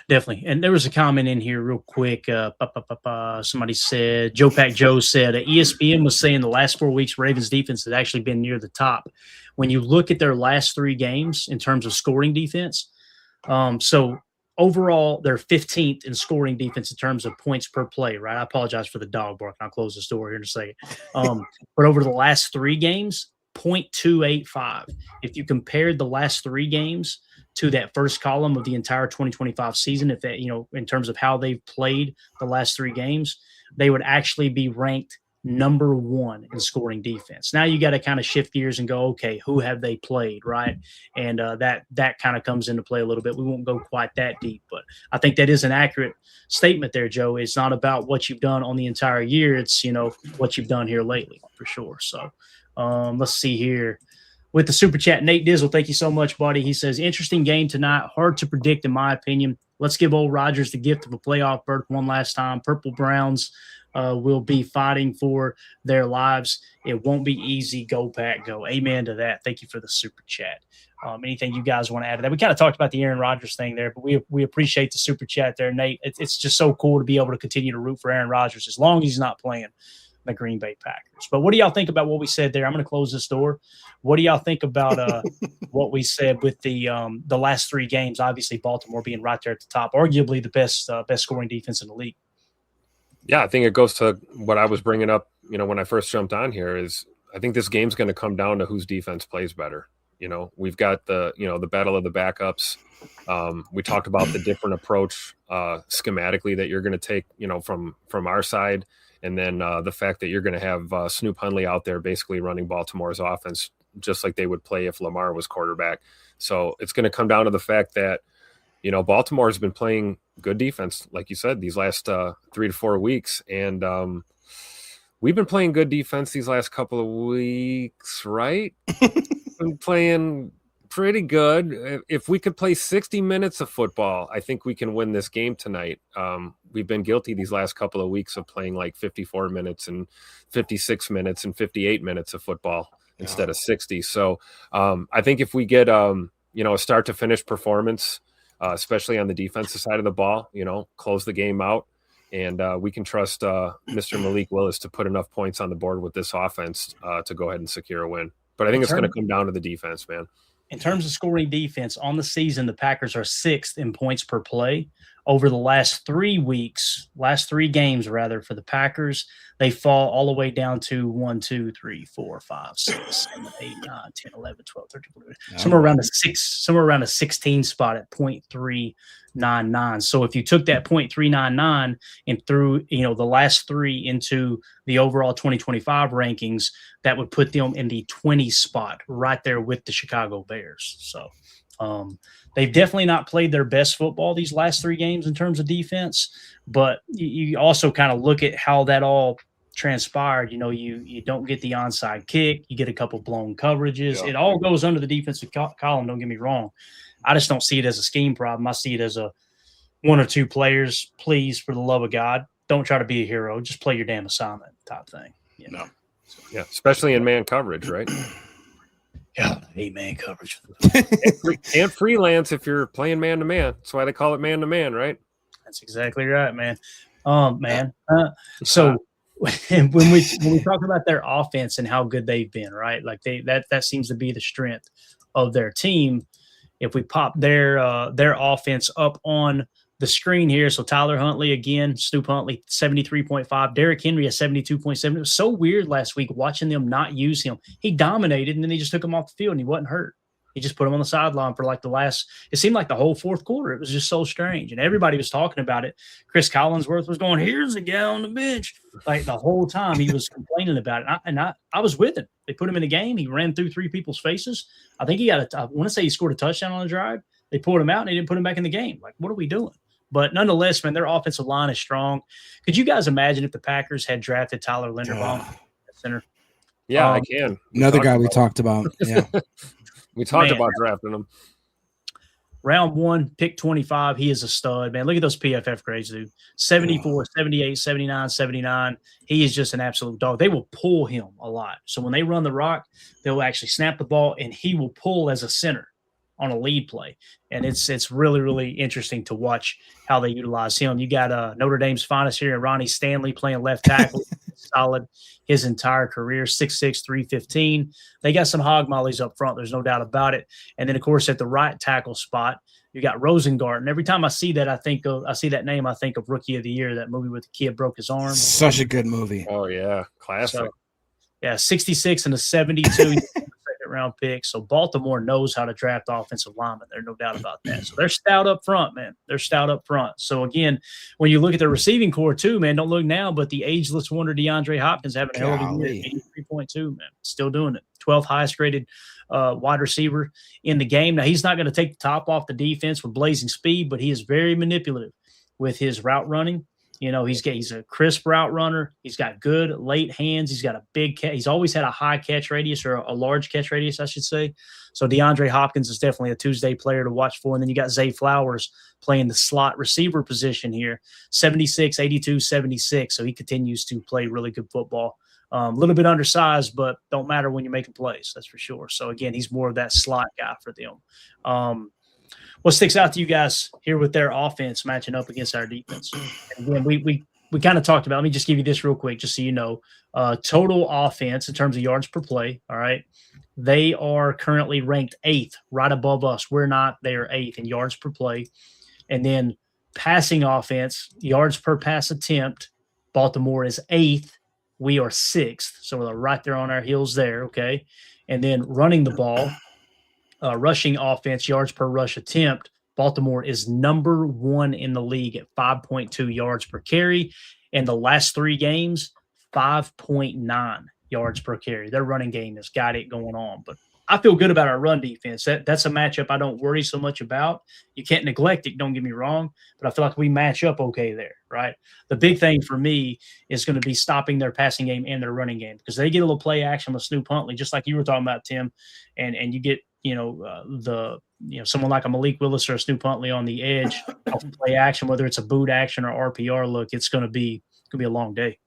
Definitely. And there was a comment in here real quick. Somebody said, Joe Pack Joe said, ESPN was saying the last 4 weeks, Ravens defense has actually been near the top. When you look at their last 3 games in terms of scoring defense, so overall, they're 15th in scoring defense in terms of points per play, right? I apologize for the dog bark. I'll close this door here in a second. But over the last 3 games, 0.285. If you compared the last 3 games to that first column of the entire 2025 season, if that, in terms of how they've played the last 3 games, they would actually be ranked number 1 in scoring defense. Now you got to kind of shift gears and go, okay, who have they played, right? And that kind of comes into play a little bit. We won't go quite that deep, but I think that is an accurate statement there, Joe. It's not about what you've done on the entire year. It's, what you've done here lately for sure. So let's see here. With the super chat, Nate Dizzle, thank you so much, buddy. He says, interesting game tonight. Hard to predict, in my opinion. Let's give old Rodgers the gift of a playoff berth one last time. Purple Browns will be fighting for their lives. It won't be easy. Go, Pack, go. Amen to that. Thank you for the super chat. Anything you guys want to add to that? We kind of talked about the Aaron Rodgers thing there, but we appreciate the super chat there, Nate. It's just so cool to be able to continue to root for Aaron Rodgers as long as he's not playing the Green Bay Packers. But what do y'all think about what we said there? I'm going to close this door. What do y'all think about what we said with the last 3 games? Obviously, Baltimore being right there at the top, arguably the best scoring defense in the league. Yeah, I think it goes to what I was bringing up, when I first jumped on here, is I think this game's going to come down to whose defense plays better. We've got the battle of the backups. We talked about the different approach schematically that you're going to take, from our side. And then the fact that you're going to have Snoop Hundley out there basically running Baltimore's offense just like they would play if Lamar was quarterback. So it's going to come down to the fact that, Baltimore has been playing good defense, like you said, these last 3 to 4 weeks. And we've been playing good defense these last couple of weeks, right? Been playing pretty good. If we could play 60 minutes of football, I think we can win this game tonight. We've been guilty these last couple of weeks of playing like 54 minutes and 56 minutes and 58 minutes of football instead of 60. So I think if we get, a start to finish performance, especially on the defensive side of the ball, close the game out, and we can trust Mr. Malik Willis to put enough points on the board with this offense to go ahead and secure a win. But I think it's going to come down to the defense, man. In terms of scoring defense on the season, the Packers are 6th in points per play. Over the last 3 games for the Packers, they fall all the way down to 1, 2, 3, 4, 5, 6, 7, 8, 9, 10, 11, 12, 13, 14, somewhere around a 16 spot at 0.399. So if you took that 0.399 and threw, the last 3 into the overall 2025 rankings, that would put them in the 20 spot right there with the Chicago Bears. So they've definitely not played their best football these last 3 games in terms of defense, but you also kind of look at how that all transpired. You don't get the onside kick, you get a couple blown coverages. Yeah. It all goes under the defensive column, don't get me wrong. I just don't see it as a scheme problem. I see it as a 1 or 2 players, please, for the love of God, don't try to be a hero, just play your damn assignment type thing. Yeah, especially in man coverage, right? Yeah, 8-man coverage. and freelance if you're playing man-to-man. That's why they call it man-to-man, right? That's exactly right, man. So when we talk about their offense and how good they've been, right? Like that seems to be the strength of their team. If we pop their offense up on the screen here, so Tyler Huntley again, Snoop Huntley 73.5, Derrick Henry at 72.7. It was so weird last week watching them not use him. He dominated, and then they just took him off the field, and he wasn't hurt. He just put him on the sideline for it seemed like the whole fourth quarter. It was just so strange, and everybody was talking about it. Chris Collinsworth was going, "Here's a guy on the bench," like the whole time he was complaining about it. I was with him. They put him in the game. He ran through 3 people's faces. I think I want to say he scored a touchdown on the drive. They pulled him out, and they didn't put him back in the game. Like, what are we doing? But nonetheless, man, their offensive line is strong. Could you guys imagine if the Packers had drafted Tyler Linderbaum at center? Yeah, I can. Another guy we talked about. Yeah. We talked about drafting him. Round 1, pick 25. He is a stud, man. Look at those PFF grades, dude. 74, 78, 79, 79. He is just an absolute dog. They will pull him a lot. So when they run the rock, they'll actually snap the ball, and he will pull as a center on a lead play. And it's really, really interesting to watch how they utilize him. You got Notre Dame's finest here, Ronnie Stanley, playing left tackle. Solid his entire career, 6'6", 315. They got some hog mollies up front. There's no doubt about it. And then, of course, at the right tackle spot, you got Rosengarten. Every time I see that, I see that name, I think of Rookie of the Year, that movie with the kid broke his arm. Such a good movie. Oh, yeah. Classic. So, yeah, 66 and a 72 second-round pick. So Baltimore knows how to draft offensive linemen. There's no doubt about that. So they're stout up front, man. They're stout up front. So, again, when you look at the receiving core, too, man, don't look now, but the ageless wonder DeAndre Hopkins having a hell of a year, 83.2, man. Still doing it. 12th highest-graded wide receiver in the game. Now, he's not going to take the top off the defense with blazing speed, but he is very manipulative with his route running. You know, he's a crisp route runner. He's got good late hands. He's got a big catch. He's always had a high catch radius, or a large catch radius, I should say. So DeAndre Hopkins is definitely a Tuesday player to watch for. And then you got Zay Flowers playing the slot receiver position here, 76, 82, 76. So he continues to play really good football. A little bit undersized, but don't matter when you're making plays. That's for sure. So, again, he's more of that slot guy for them. What sticks out to you guys here with their offense matching up against our defense? And again, we kind of talked about, let me just give you this real quick, just so you know, total offense in terms of yards per play. All right. They are currently ranked 8th, right above us. We're not. They are 8th in yards per play. And then passing offense, yards per pass attempt, Baltimore is 8th. We are 6th. So we're right there on our heels there. Okay. And then running the ball, rushing offense, yards per rush attempt, Baltimore is number 1 in the league at 5.2 yards per carry. And the last 3 games, 5.9 yards per carry. Their running game has got it going on. But I feel good about our run defense. That's a matchup I don't worry so much about. You can't neglect it, don't get me wrong, but I feel like we match up okay there, right? The big thing for me is going to be stopping their passing game and their running game, because they get a little play action with Snoop Huntley, just like you were talking about, Tim, and you get someone like a Malik Willis or a Snoop Huntley on the edge of play action, whether it's a boot action or RPR look. It's going to be a long day.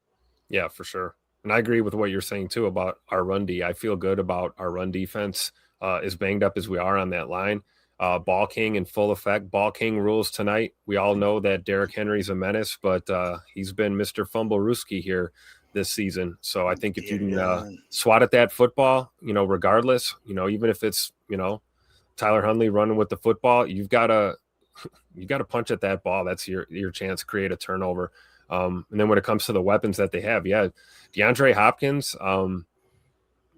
Yeah, for sure. And I agree with what you're saying, too, about our run D. I feel good about our run defense, as banged up as we are on that line. Ball King in full effect. Ball King rules tonight. We all know that Derrick Henry's a menace, but he's been Mr. Fumblerooski here this season. So I think if you can swat at that football, regardless, even if it's, Tyler Huntley running with the football, you've got to punch at that ball. That's your chance to create a turnover. And then when it comes to the weapons that they have, DeAndre Hopkins,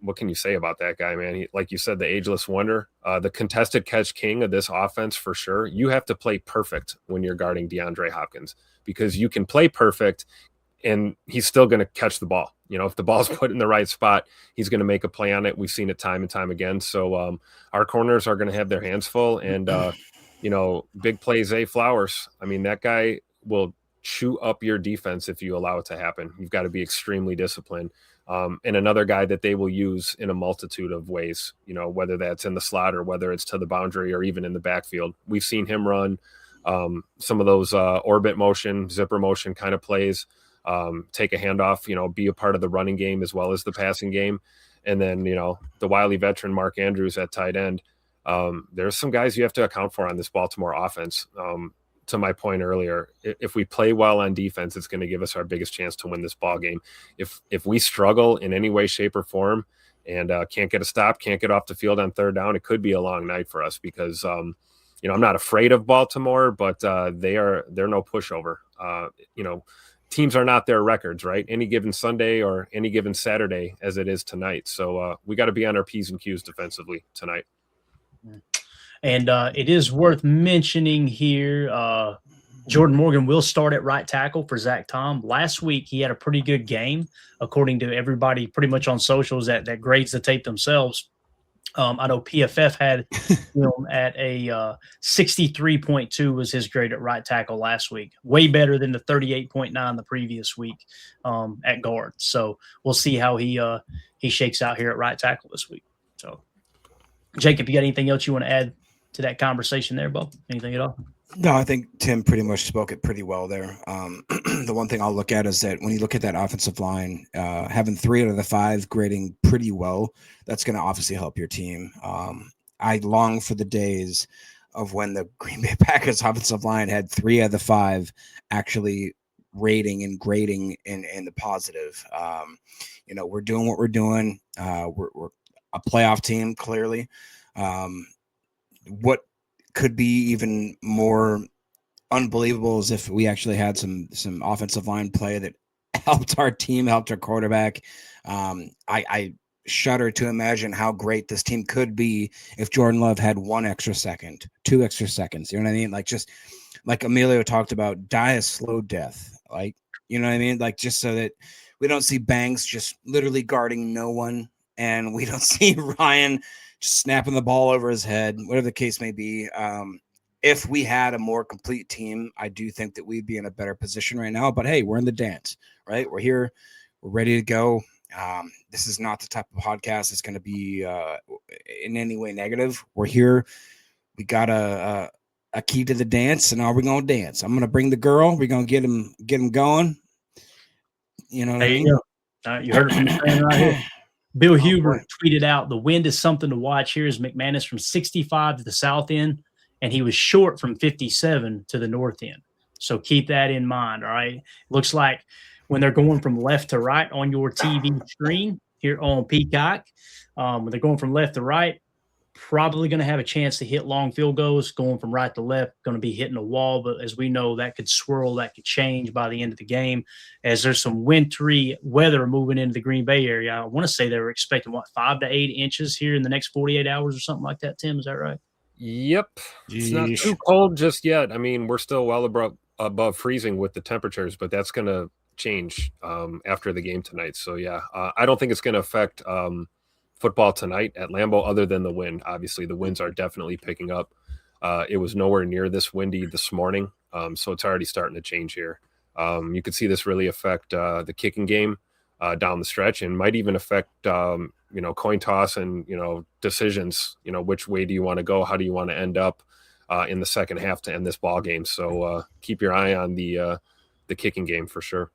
what can you say about that guy, man? He, like you said, the ageless wonder, the contested catch king of this offense for sure. You have to play perfect when you're guarding DeAndre Hopkins, because you can play perfect and he's still going to catch the ball. If the ball's put in the right spot, he's going to make a play on it. We've seen it time and time again. So our corners are going to have their hands full, and big play Zay Flowers. I mean, that guy will chew up your defense if you allow it to happen. You've got to be extremely disciplined. And another guy that they will use in a multitude of ways, whether that's in the slot or whether it's to the boundary or even in the backfield. We've seen him run some of those orbit motion, zipper motion kind of plays, take a handoff, be a part of the running game as well as the passing game. And then, the wily veteran Mark Andrews at tight end. There's some guys you have to account for on this Baltimore offense. To my point earlier, if we play well on defense, it's going to give us our biggest chance to win this ball game. If we struggle in any way, shape, or form and can't get a stop, can't get off the field on third down, it could be a long night for us, because I'm not afraid of Baltimore, but they're no pushover. Teams are not their records, right? Any given Sunday or any given Saturday, as it is tonight. So we got to be on our P's and Q's defensively tonight. And it is worth mentioning here, Jordan Morgan will start at right tackle for Zach Tom. Last week, he had a pretty good game, according to everybody pretty much on socials that grades the tape themselves. I know PFF had him at a 63.2 was his grade at right tackle last week. Way better than the 38.9 the previous week at guard. So we'll see how he shakes out here at right tackle this week. So, Jacob, you got anything else you want to add to that conversation there, Bo? Anything at all? No, I think Tim pretty much spoke it pretty well there. The one thing I'll look at is that when you look at that offensive line, having 3 out of the 5 grading pretty well, that's going to obviously help your team. I long for the days of when the Green Bay Packers offensive line had 3 out of the 5 actually rating and grading in the positive. We're doing what we're doing. We're a playoff team, clearly. What could be even more unbelievable is if we actually had some offensive line play that helped our team, helped our quarterback. I shudder to imagine how great this team could be if Jordan Love had 1 extra second, 2 extra seconds. You know what I mean? Like, just like Emilio talked about, die a slow death. Like, you know what I mean? Like, just so that we don't see Banks just literally guarding no one, and we don't see Ryan just snapping the ball over his head, whatever the case may be. If we had a more complete team, I do think that we'd be in a better position right now. But hey, we're in the dance, right? We're here. We're ready to go. This is not the type of podcast that's going to be in any way negative. We're here. We got a key to the dance, and are we going to dance? I'm going to bring the girl. We're going to get him going. You know what I mean? You heard it from the fan right here. Bill Huber tweeted out, the wind is something to watch. Here's McManus from 65 to the south end, and he was short from 57 to the north end. So keep that in mind, all right? Looks like when they're going from left to right on your TV screen here on Peacock, when they're going from left to right, probably going to have a chance to hit long field goals. Going from right to left, going to be hitting a wall. But as we know, that could swirl, that could change by the end of the game, as there's some wintry weather moving into the Green Bay area. I want to say they were expecting, 5 to 8 inches here in the next 48 hours or something like that, Tim. Is that right? Yep. It's not too cold just yet. I mean, we're still well above freezing with the temperatures, but that's going to change after the game tonight. So, yeah, I don't think it's going to affect football tonight at Lambeau, other than the wind. Obviously, the winds are definitely picking up. It was nowhere near this windy this morning, so it's already starting to change here. You could see this really affect the kicking game down the stretch, and might even affect coin toss and decisions. Which way do you want to go? How do you want to end up in the second half to end this ball game? So keep your eye on the kicking game for sure.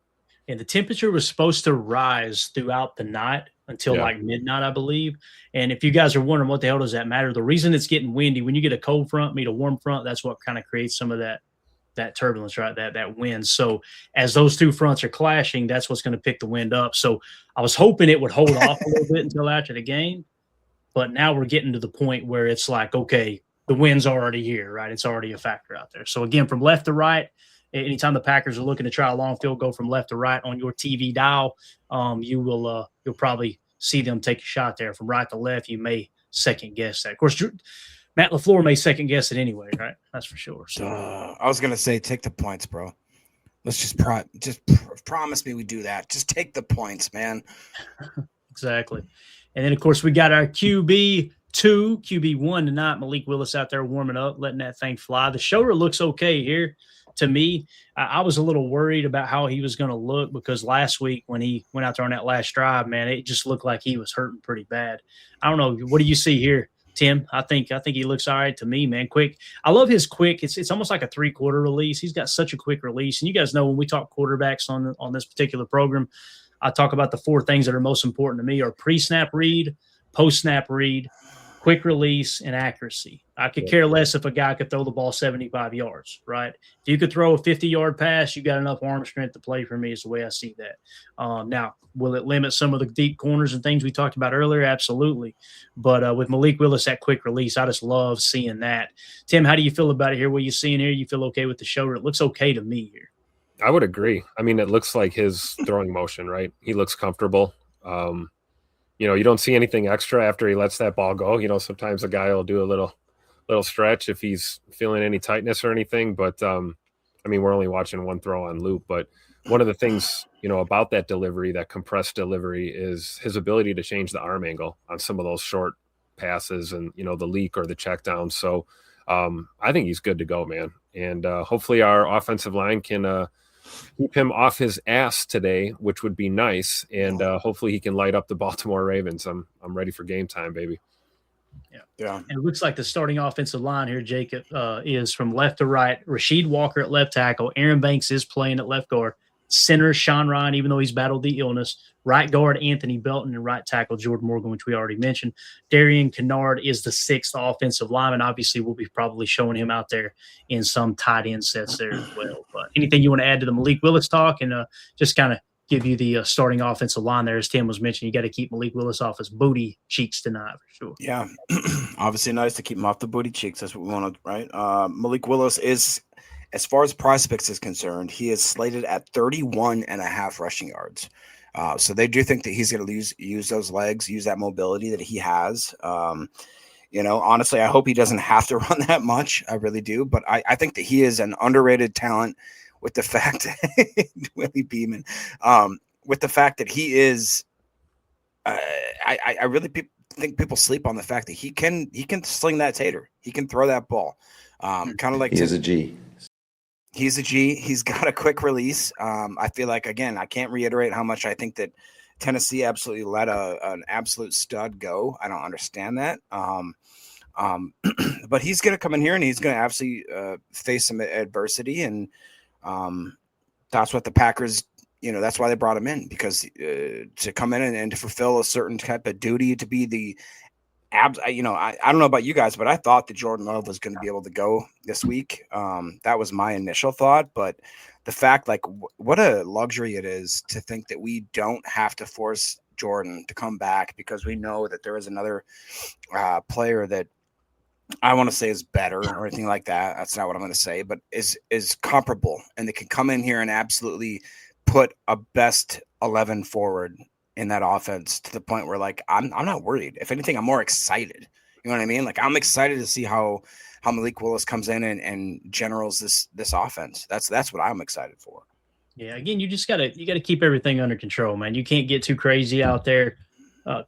And the temperature was supposed to rise throughout the night until like midnight, I believe. And if you guys are wondering what the hell does that matter, the reason it's getting windy, when you get a cold front meet a warm front, that's what kind of creates some of that turbulence, right? That wind. So as those two fronts are clashing, that's what's going to pick the wind up. So I was hoping it would hold off a little bit until after the game, but now we're getting to the point where it's like, okay, the wind's already here, right? It's already a factor out there. So again, from left to right, anytime the Packers are looking to try a long field goal from left to right on your TV dial, you'll probably see them take a shot there. From right to left, you may second guess that. Of course, Matt LaFleur may second guess it anyway, right? That's for sure. So I was gonna say, take the points, bro. Let's just promise me we do that. Just take the points, man. Exactly. And then of course we got our QB1 tonight. Malik Willis out there warming up, letting that thing fly. The shoulder looks okay here. To me, I was a little worried about how he was going to look, because last week when he went out there on that last drive, man, it just looked like he was hurting pretty bad. I don't know. What do you see here, Tim? I think he looks all right to me, man. Quick. I love his quick. It's almost like a 3-quarter release. He's got such a quick release. And you guys know when we talk quarterbacks on this particular program, I talk about the 4 things that are most important to me are pre-snap read, post-snap read, quick release, and accuracy. I could care less if a guy could throw the ball 75 yards, right? If you could throw a 50-yard pass, you got enough arm strength to play for me is the way I see that. Now, will it limit some of the deep corners and things we talked about earlier? Absolutely. But with Malik Willis, that quick release, I just love seeing that. Tim, how do you feel about it here? What you seeing here? You feel okay with the shoulder? It looks okay to me here. I would agree. I mean, it looks like his throwing motion, right? He looks comfortable. You don't see anything extra after he lets that ball go. Sometimes a guy will do a little stretch if he's feeling any tightness or anything. But, we're only watching one throw on loop. But one of the things, about that delivery, that compressed delivery, is his ability to change the arm angle on some of those short passes and, the leak or the check down. So I think he's good to go, man. And hopefully our offensive line can keep him off his ass today, which would be nice. And hopefully he can light up the Baltimore Ravens. I'm ready for game time, baby. Yeah. And it looks like the starting offensive line here, Jacob, is from left to right. Rasheed Walker at left tackle. Aaron Banks is playing at left guard. Center, Sean Ryan, even though he's battled the illness. Right guard, Anthony Belton, and right tackle, Jordan Morgan, which we already mentioned. Darian Kennard is the 6th offensive lineman. Obviously, we'll be probably showing him out there in some tight end sets there as well. But anything you want to add to the Malik Willis talk and just kind of give you the starting offensive line there, as Tim was mentioning, you got to keep Malik Willis off his booty cheeks tonight for sure. Yeah, obviously nice to keep him off the booty cheeks. That's what we want to, right? Malik Willis is, as far as prospects is concerned, he is slated at 31.5 rushing yards. So they do think that he's going to use those legs, use that mobility that he has. Honestly, I hope he doesn't have to run that much. I really do. But I think that he is an underrated talent with the fact Willie Beeman, with the fact that he is, I really think people sleep on the fact that he can sling that tater. He can throw that ball. Kind of like he is a G. He's a G. He's got a quick release. I feel like, again, I can't reiterate how much I think that Tennessee absolutely let an absolute stud go. I don't understand that. But he's going to come in here and he's going to absolutely face some adversity. And that's what the Packers, that's why they brought him in, because to come in and to fulfill a certain type of duty, to be the I don't know about you guys, but I thought that Jordan Love was going to be able to go this week. That was my initial thought, but the fact, what a luxury it is to think that we don't have to force Jordan to come back, because we know that there is another player that I want to say is better or anything like that. That's not what I'm going to say, but is comparable, and they can come in here and absolutely put a best 11 forward in that offense, to the point where I'm not worried. If anything, I'm more excited. You know what I mean? I'm excited to see how Malik Willis comes in and generals this offense. That's what I'm excited for. Yeah, again, you gotta keep everything under control, man. You can't get too crazy out there.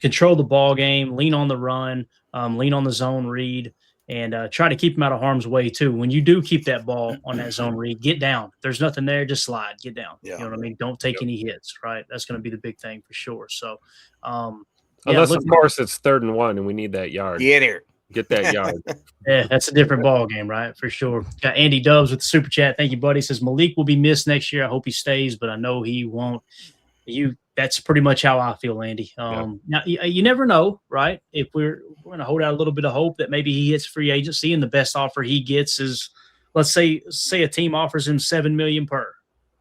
Control the ball game, lean on the run, lean on the zone read, and try to keep him out of harm's way too. When you do keep that ball on that zone read, get down. If there's nothing there, just slide, get down. Yeah. You know what I mean? Don't take any hits, right? That's going to be the big thing for sure. So, unless of course it's 3rd and 1 and we need that yard. Get here. Get that yard. Yeah, that's a different ball game, right? For sure. Got Andy Dubs with the super chat. Thank you, buddy. Says Malik will be missed next year. I hope he stays, but I know he won't. That's pretty much how I feel, Andy. Now you never know, right? If we're going to hold out a little bit of hope that maybe he hits free agency and the best offer he gets is, let's say a team offers him $7 million per.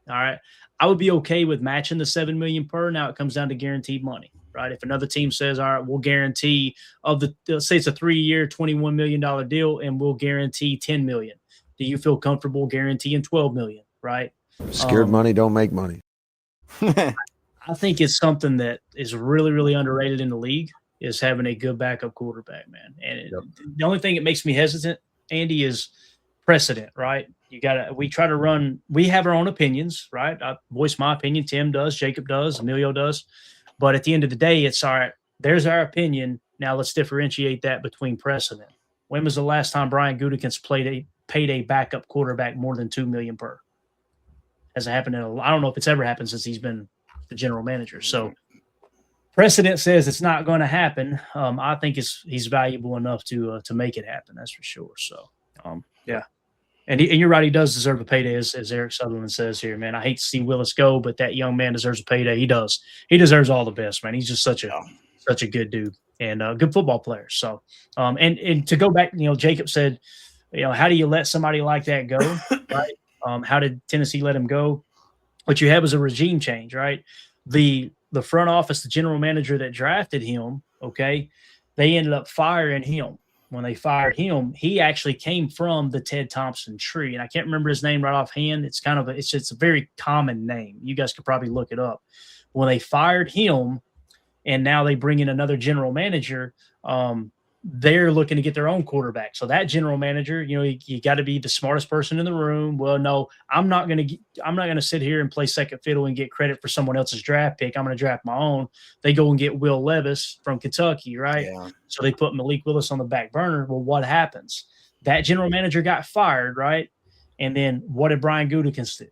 All right, I would be okay with matching the $7 million per. Now it comes down to guaranteed money, right? If another team says, all right, we'll guarantee let's say it's a 3-year, $21 million deal, and we'll guarantee $10 million. Do you feel comfortable guaranteeing $12 million, right? Scared money don't make money. I think it's something that is really, really underrated in the league, is having a good backup quarterback, man. And the only thing that makes me hesitant, Andy, is precedent, right? We have our own opinions, right? I voice my opinion. Tim does, Jacob does, Emilio does. But at the end of the day, it's all right. There's our opinion. Now let's differentiate that between precedent. When was the last time Brian Gutekunst paid a backup quarterback more than $2 million per? Hasn't happened I don't know if it's ever happened since he's been the general manager. So precedent says it's not going to happen. I think he's valuable enough to make it happen. That's for sure. So, yeah. And you're right. He does deserve a payday, as Eric Sutherland says here, man. I hate to see Willis go, but that young man deserves a payday. He does. He deserves all the best, man. He's just such a good dude and a good football player. So, and to go back, Jacob said, how do you let somebody like that go? Right. How did Tennessee let him go? What you have is a regime change, right? The front office, the general manager that drafted him, okay, they ended up firing him. When they fired him, he actually came from the Ted Thompson tree, and I can't remember his name right offhand. It's it's a very common name. You guys could probably look it up. When they fired him, and now they bring in another general manager, they're looking to get their own quarterback. So that general manager, you got to be the smartest person in the room. Well, no, I'm not going to sit here and play second fiddle and get credit for someone else's draft pick. I'm going to draft my own. They go and get Will Levis from Kentucky, right? Yeah. So they put Malik Willis on the back burner. Well, what happens? That general manager got fired, right? And then what did Brian Gutekunst do?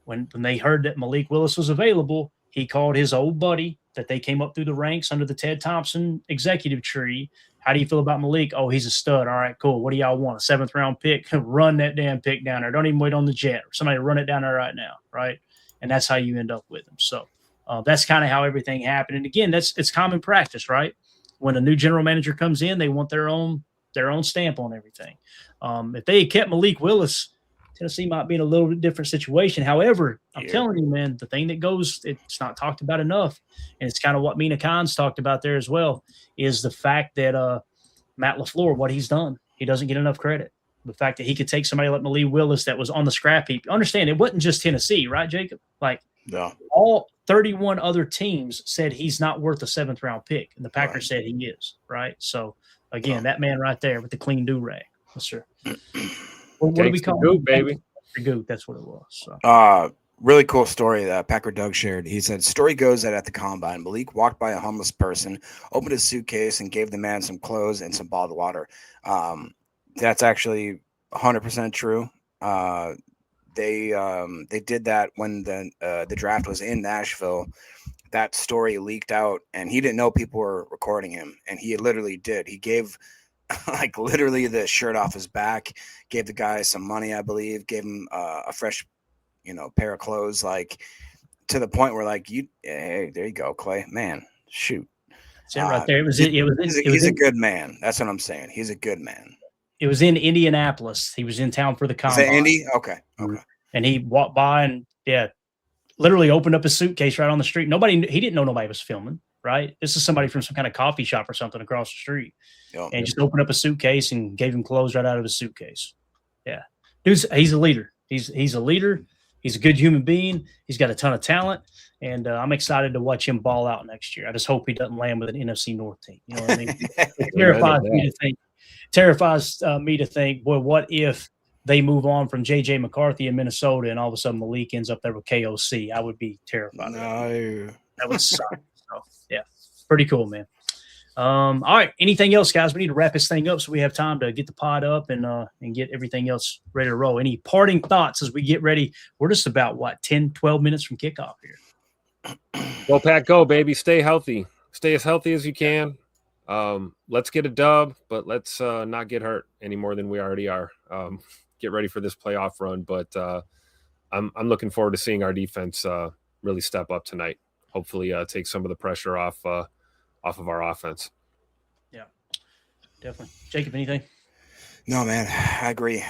When they heard that Malik Willis was available, he called his old buddy that they came up through the ranks under the Ted Thompson executive tree. How do you feel about Malik? Oh, he's a stud. All right, cool. What do y'all want? A 7th round pick? Run that damn pick down there. Don't even wait on the jet. Somebody run it down there right now, right? And that's how you end up with him. So that's kind of how everything happened. And again, it's common practice, right? When a new general manager comes in, they want their own stamp on everything. If they had kept Malik Willis, Tennessee might be in a little bit different situation. However, I'm telling you, man, the thing that it's not talked about enough, and it's kind of what Mina Khan's talked about there as well, is the fact that Matt LaFleur, what he's done, he doesn't get enough credit. The fact that he could take somebody like Malik Willis that was on the scrap heap. Understand, it wasn't just Tennessee, right, Jacob? Like, all 31 other teans said he's not worth a 7th round pick, and the Packers said he is, right? So, again, that man right there with the clean do-rag. Yes, sir. What do we call Goot, baby? Goot, that's what it was. So. Really cool story that Packer Doug shared. He said, story goes that at the combine, Malik walked by a homeless person, opened his suitcase, and gave the man some clothes and some bottled water. That's actually 100% true. They did that when the draft was in Nashville. That story leaked out, and he didn't know people were recording him, and he literally did. He gave like literally the shirt off his back, gave the guy some money, I believe, gave him a fresh, pair of clothes, like to the point where like hey, there you go, Clay, man, shoot. It's right there. He's a good man. That's what I'm saying. He's a good man. It was in Indianapolis. He was in town for the combine. Is that Indy? Okay. And he walked by and literally opened up his suitcase right on the street. He didn't know nobody was filming. Right? This is somebody from some kind of coffee shop or something across the street. And just opened up a suitcase and gave him clothes right out of his suitcase. Yeah. Dude's he's a leader. He's a leader. He's a good human being. He's got a ton of talent. And I'm excited to watch him ball out next year. I just hope he doesn't land with an NFC North team. You know what I mean? It terrifies me to think, boy, what if they move on from J.J. McCarthy in Minnesota and all of a sudden Malik ends up there with KOC? I would be terrified. No. That would suck. So, yeah, pretty cool, man. All right. Anything else, guys? We need to wrap this thing up so we have time to get the pod up and get everything else ready to roll. Any parting thoughts as we get ready? We're just about, 10, 12 minutes from kickoff here. Go, Pack, go, baby. Stay healthy. Stay as healthy as you can. Let's get a dub, but let's not get hurt any more than we already are. Get ready for this playoff run, but I'm looking forward to seeing our defense really step up tonight. Hopefully take some of the pressure off of our offense. Yeah, definitely. Jacob, anything? No, man, I agree.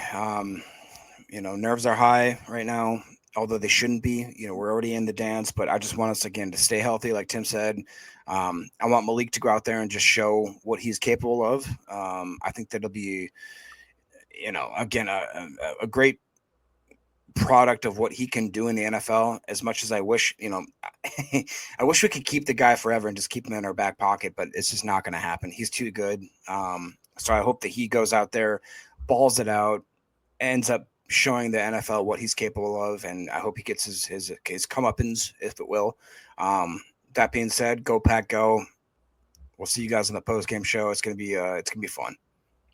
Nerves are high right now, although they shouldn't be. We're already in the dance, but I just want us, again, to stay healthy, like Tim said. I want Malik to go out there and just show what he's capable of. I think that'll be, again, a great product of what he can do in the NFL. As much as I wish, I wish we could keep the guy forever and just keep him in our back pocket, but it's just not going to happen. He's too good. So I hope that he goes out there, balls it out, ends up showing the NFL what he's capable of, and I hope he gets his comeuppance, if it will. That being said, go Pack, go. We'll see you guys on the post-game show. It's gonna be fun.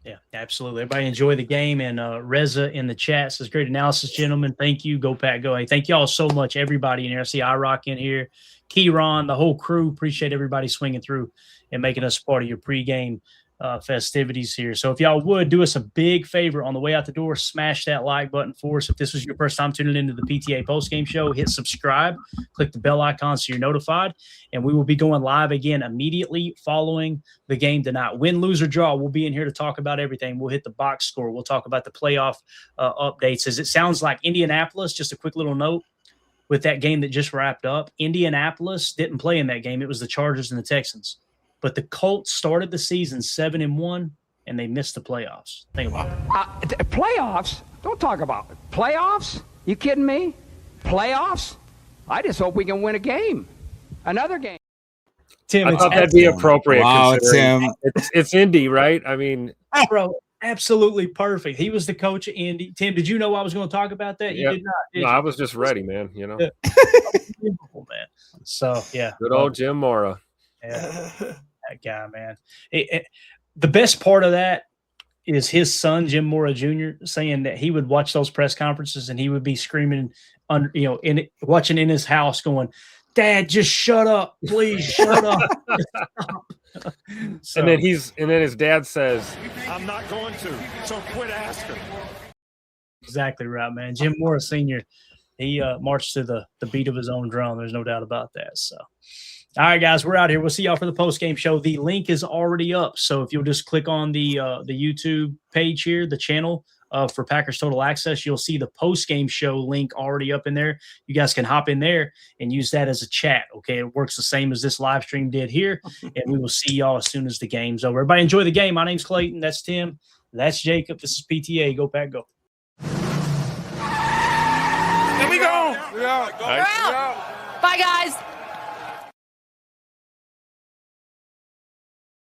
Yeah, absolutely. Everybody enjoy the game. And Reza in the chat says, great analysis, gentlemen. Thank you. Go Pack, go. Hey, thank you all so much, everybody in here. I see iRock in here, Keyron, the whole crew. Appreciate everybody swinging through and making us part of your pregame festivities here. So if y'all would do us a big favor on the way out the door, smash that like button for us. If this was your first time tuning into the PTA postgame show, hit subscribe, click the bell icon so you're notified, and we will be going live again immediately following the game tonight. Win, lose, or draw, we'll be in here to talk about everything. We'll hit the box score. We'll talk about the playoff updates. As it sounds like Indianapolis, just a quick little note with that game that just wrapped up, Indianapolis didn't play in that game. It was the Chargers and the Texans. But the Colts started the season 7-1, and they missed the playoffs. Think about it. Playoffs? Don't talk about it. Playoffs? You kidding me? Playoffs? I just hope we can win a game. Another game. Tim, I it's thought that'd be appropriate. Wow, considering Tim. It's Indy, right? I mean, bro, absolutely perfect. He was the coach of Indy. Tim, did you know I was going to talk about that? You yeah. did not. Did No, you? I was just ready, man. You know, Unbelievable, man. So yeah, good old Jim Mora. Yeah, that guy, man. The best part of that is his son, Jim Mora Jr., saying that he would watch those press conferences and he would be screaming, watching in his house, going, "Dad, just shut up, please, shut up." So, and then his dad says, I'm not going to, so quit asking. exactly right, man. Jim Mora Sr., he marched to the beat of his own drum. There's no doubt about that. So, all right, guys, we're out here. We'll see y'all for the post-game show. The link is already up. So if you'll just click on the YouTube page here, the channel for Packers Total Access, you'll see the post-game show link already up in there. You guys can hop in there and use that as a chat, okay? It works the same as this live stream did here, and we will see y'all as soon as the game's over. Everybody enjoy the game. My name's Clayton. That's Tim. That's Jacob. This is PTA. Go Pack, go. Here we go. We're out. Bye, guys.